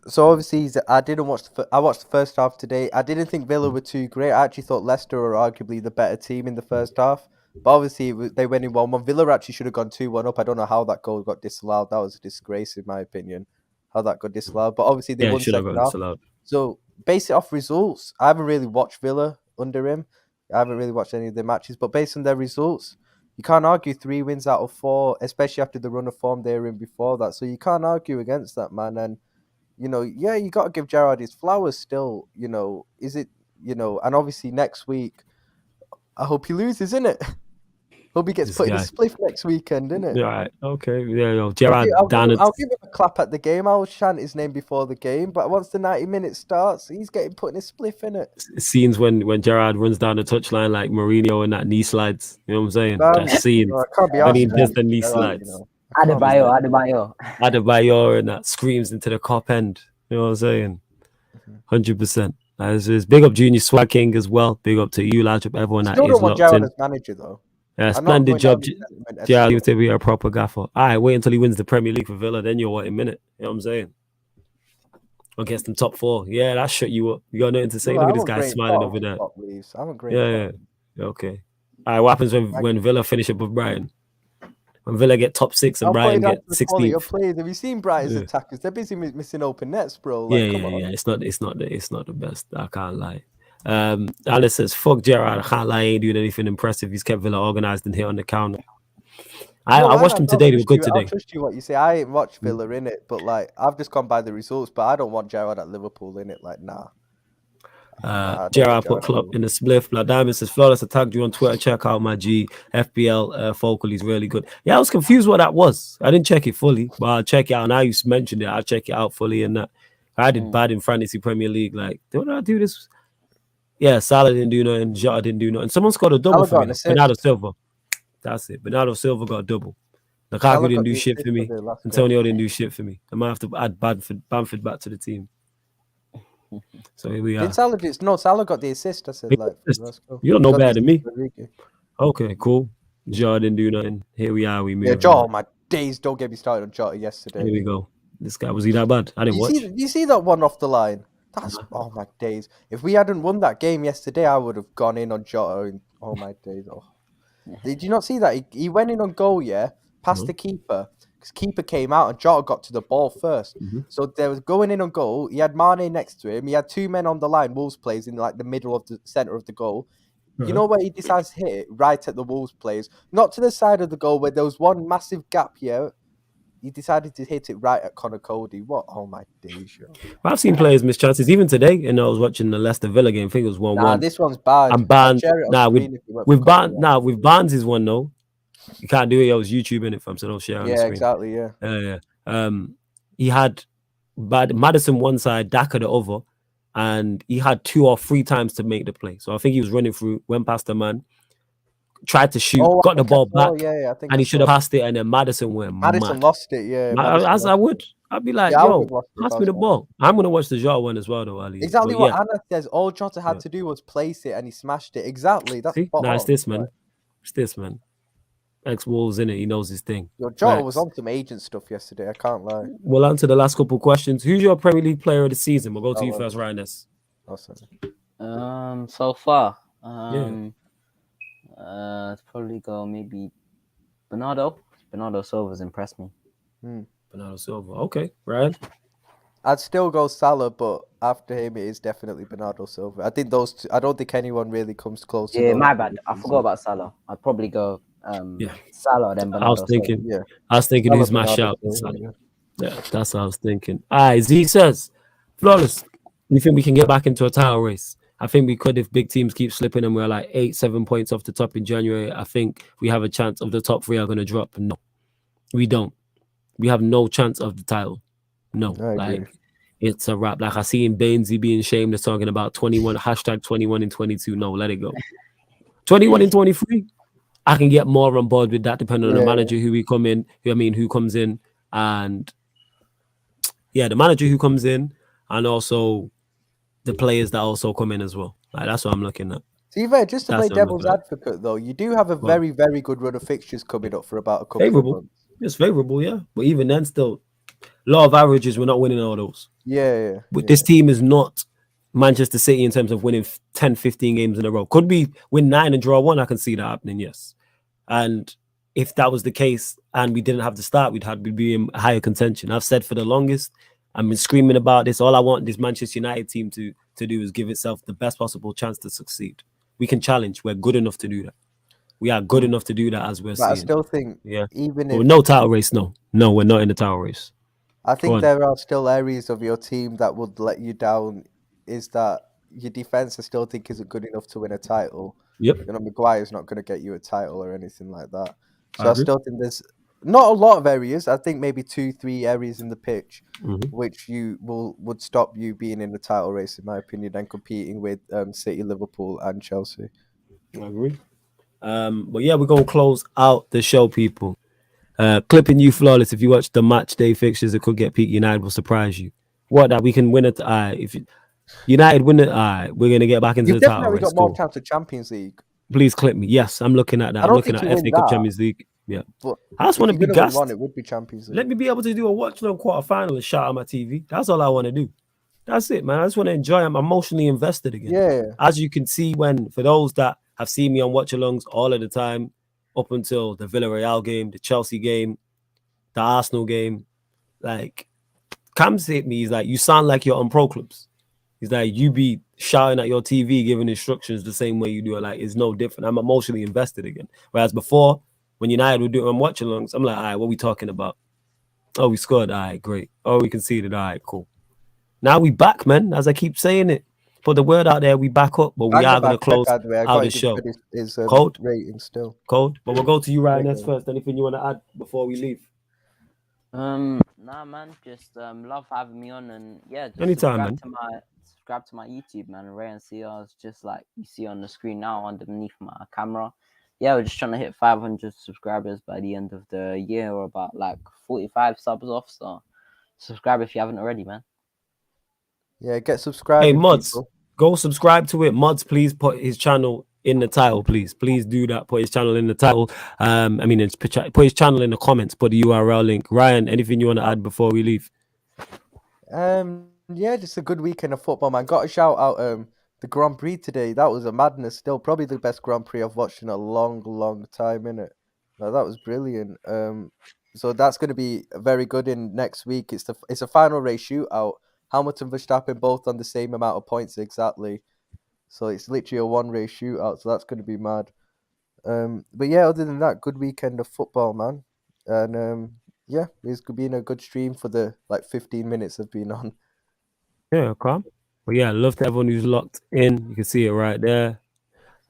So obviously I didn't watch I watched the first half today. I didn't think Villa were too great. I actually thought Leicester were arguably the better team in the first half. But obviously they went in 1-1. Villa actually should have gone 2-1 up. I don't know how that goal got disallowed. That was a disgrace in my opinion. How that got disallowed. But obviously they won second half. So based off results, I haven't really watched Villa under him. I haven't really watched any of their matches. But based on their results, you can't argue 3 wins out of 4, especially after the run of form they were in before that. So you can't argue against that, man. And you got to give Gerrard his flowers still, is it, and obviously next week, I hope he loses, innit? Hope he gets put in a spliff next weekend, innit? Yeah, right. Okay. Yeah, Gerrard I'll give him a clap at the game. I'll chant his name before the game, but once the 90 minutes starts, he's getting put in a spliff, innit? Scenes when Gerrard runs down the touchline like Mourinho and that knee slides. You know what I'm saying? That scene. When he does the knee slides. Adebayo. And that screams into the cop end. You know what I'm saying? 100%. There's big up Junior Swag King as well. Big up to you, large up everyone that is locked in. As manager though. Yeah, splendid job. Yeah, you to be a proper gaffer. All right, wait until he wins the Premier League for Villa, then you're what, a minute. You know what I'm saying? Against them top 4. Yeah, that shut you up. You got nothing to say. Look at this guy smiling over there. Yeah. Okay. All right, what happens when Villa finish up with Brighton? When Villa get top 6 and Brighton get 16th. Have you seen Brighton's attackers? They're busy missing open nets, bro. Yeah. It's not the best. I can't lie. Alice says, "Fuck Gerrard. I can't lie. He ain't doing anything impressive. He's kept Villa organized and hit on the counter." I watched them today. They were good today. I trust you what you say. I ain't watched Villa in it, but I've just gone by the results. But I don't want Gerrard at Liverpool in it. Nah. Gerrard put Klopp in the spliff. Blood Diamond says, "Flawless, I tagged you on Twitter. Check out my G FBL focal. He's really good." Yeah, I was confused what that was. I didn't check it fully, but I'll check it out. Now you mentioned it, I'll check it out fully. And that I did bad in fantasy Premier League. Did I do this? Yeah, Salah didn't do nothing. Jota didn't do nothing. Someone scored a double for me. Bernardo Silva. That's it. Bernardo Silva got a double. Lukaku didn't do shit for me. Antonio didn't do shit for me. I might have to add Bamford back to the team. So here we are. Salah got the assist. I said, you don't know better than me. Okay, cool. Jota didn't do nothing. Here we are. We move. Yeah, Jota, my days. Don't get me started on Jota yesterday. Here we go. This guy, was he that bad? I didn't watch. You see that one off the line? That's oh my days. If we hadn't won that game yesterday, I would have gone in on Jota. Oh my days. Oh. Did you not see that? He went in on goal, past the keeper. Because keeper came out and Jota got to the ball first. So there was going in on goal. He had Mane next to him. He had 2 men on the line, Wolves players, in the middle of the centre of the goal. You know where he decides to hit it? Right at the Wolves players. Not to the side of the goal where there was one massive gap here. He decided to hit it right at Connor Cody. What? Oh my days, yo. I've seen players miss chances even today. And I was watching the Leicester Villa game. I think it was 1-1. Nah, this one's bad. I'm Barnes. With Barnes is one though. You can't do it. I was YouTubing it from, so don't share on the screen. Exactly. Yeah. He had Madison one side, Daka the other, and he had 2 or 3 times to make the play. So I think he was running through, went past the man, tried to shoot, got the ball back, and he should have passed it, and then Madison went Madison lost it, I'd be like, yo, pass me the ball. I'm going to watch the Jota one as well, though, Ali. Exactly what Anna says. All Jota had to do was place it, and he smashed it. Exactly. That's it's this, man. It's this, man. Ex-Wolves, in it. He knows his thing. Your Jota was on some agent stuff yesterday. I can't lie. We'll answer the last couple of questions. Who's your Premier League player of the season? We'll go to you first, Ryan. So far, probably go maybe Bernardo. Bernardo Silva's impressed me. Bernardo Silva. Okay, Ryan. I'd still go Salah, but after him, it is definitely Bernardo Silva. I think those two. I don't think anyone really comes close. Yeah, my bad. I forgot about Salah. I'd probably go Salah then Bernardo. I was thinking who's my shout. Yeah, that's what I was thinking. All right, Z says, Flawless, you think we can get back into a title race? I think we could if big teams keep slipping and we're like 8-7 points off the top in January. I think we have a chance of the top 3 are going to drop. No, we don't. We have no chance of the title. No, it's a wrap. Like I seen Bainesy being shameless talking about 21 hashtag 21 and 22. No, let it go. 21 and 23. I can get more on board with that depending on the manager who who comes in, and yeah, the manager who comes in, and also the players that also come in as well. Like that's what I'm looking at. To be fair, just to play devil's advocate, though, you do have a very, very good run of fixtures coming up for about a couple of months. It's favorable, yeah. But even then, still, law of averages, we're not winning all those. Yeah. But this team is not Manchester City in terms of winning 10, 15 games in a row. Could we win 9 and draw 1? I can see that happening, yes. And if that was the case and we didn't have to start, we'd be in higher contention. I've said for the longest, I've been screaming about this. All I want this Manchester United team to do is give itself the best possible chance to succeed. We can challenge. We're good enough to do that. We are good enough to do that, as we're seeing. I still think, even if no title race, no, we're not in the title race. I think there are still areas of your team that would let you down. Is that your defense? I still think isn't good enough to win a title. Yep. You know, Maguire's not going to get you a title or anything like that. So I still think there's not a lot of areas. I think maybe 2-3 areas in the pitch, which would stop you being in the title race, in my opinion, and competing with City, Liverpool, and Chelsea. I agree. But yeah, we're gonna close out the show, people. Clipping you flawless. If you watch the match day fixtures, it could get peak. United will surprise you. What that we can win it? If United win it, we're gonna get back into the title race. You've definitely got more chance of Champions League. Please clip me. Yes, I'm looking at that. I'm looking at FA Cup, Champions League. Yeah, but I just want to be gassed. It would be Champions League. Let me be able to do a watch long quarter final and shout on my TV. That's all I want to do. That's it, man. I just want to enjoy. I'm emotionally invested again. Yeah. As you can see, for those that have seen me on watch alongs all of the time, up until the Villarreal game, the Chelsea game, the Arsenal game, like Cam's hit me. He's like, you sound like you're on pro clubs. He's like, you be shouting at your TV, giving instructions the same way you do it. Like, it's no different. I'm emotionally invested again. Whereas before, when United would do it on watch alongs, I'm like, all right, what are we talking about? Oh, we scored. All right, great. Oh, we conceded. All right, cool. Now we back, man. As I keep saying it, put the word out there. We back up, but we are going to close out the show. Cold rating still. Cold. But we'll go to you, Ryan, first. Anything you want to add before we leave? Nah, man. Just love having me on, and yeah, just anytime, man. Subscribe to my YouTube, man. Ray and CR's just like you see on the screen now underneath my camera. Yeah, we're just trying to hit 500 subscribers by the end of the year, or about like 45 subs off. So subscribe if you haven't already, man. Yeah, get subscribed. Hey, Mods, go subscribe to it. Mods, please put his channel in the title, please do that. Put his channel in the title. Put his channel in the comments. Put the URL link. Ryan, anything you want to add before we leave? Yeah, just a good weekend of football, man. Got to shout out the Grand Prix today. That was a madness. Still, probably the best Grand Prix I've watched in a long time, innit? No, that was brilliant. So that's going to be very good in next week. It's a final race shootout. Hamilton, Verstappen both on the same amount of points exactly. So it's literally a one-race shootout. So that's going to be mad. But yeah, other than that, good weekend of football, man. And yeah, it's been a good stream for the 15 minutes I've been on. Yeah, calm. But yeah, love to everyone who's locked in. You can see it right there.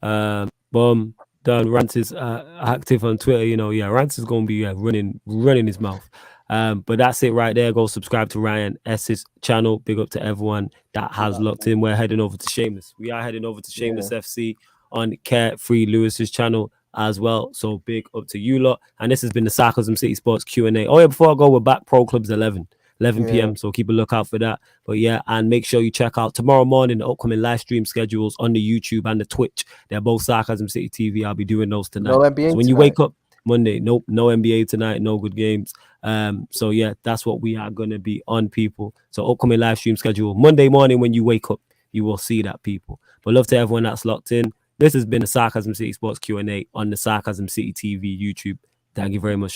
Boom. Done. Rance is active on Twitter. You know, yeah, Rance is gonna be running his mouth. But that's it right there. Go subscribe to Ryan S's channel. Big up to everyone that has locked in. We're heading over to Shameless. We are heading over to Shameless FC on Carefree Lewis's channel as well. So big up to you lot. And this has been the Sarcasm City Sports Q&A. Oh yeah, before I go, we're back Pro Clubs 11 p.m. So keep a lookout for that. But yeah, and make sure you check out tomorrow morning the upcoming live stream schedules on the YouTube and the Twitch. They're both Sarcasm City TV. I'll be doing those tonight. No NBA so when you wake up Monday, nope, no NBA tonight, no good games. So yeah, that's what we are gonna be on, people. So upcoming live stream schedule Monday morning when you wake up, you will see that, people. But love to everyone that's locked in. This has been the Sarcasm City Sports Q&A on the Sarcasm City TV YouTube. Thank you very much.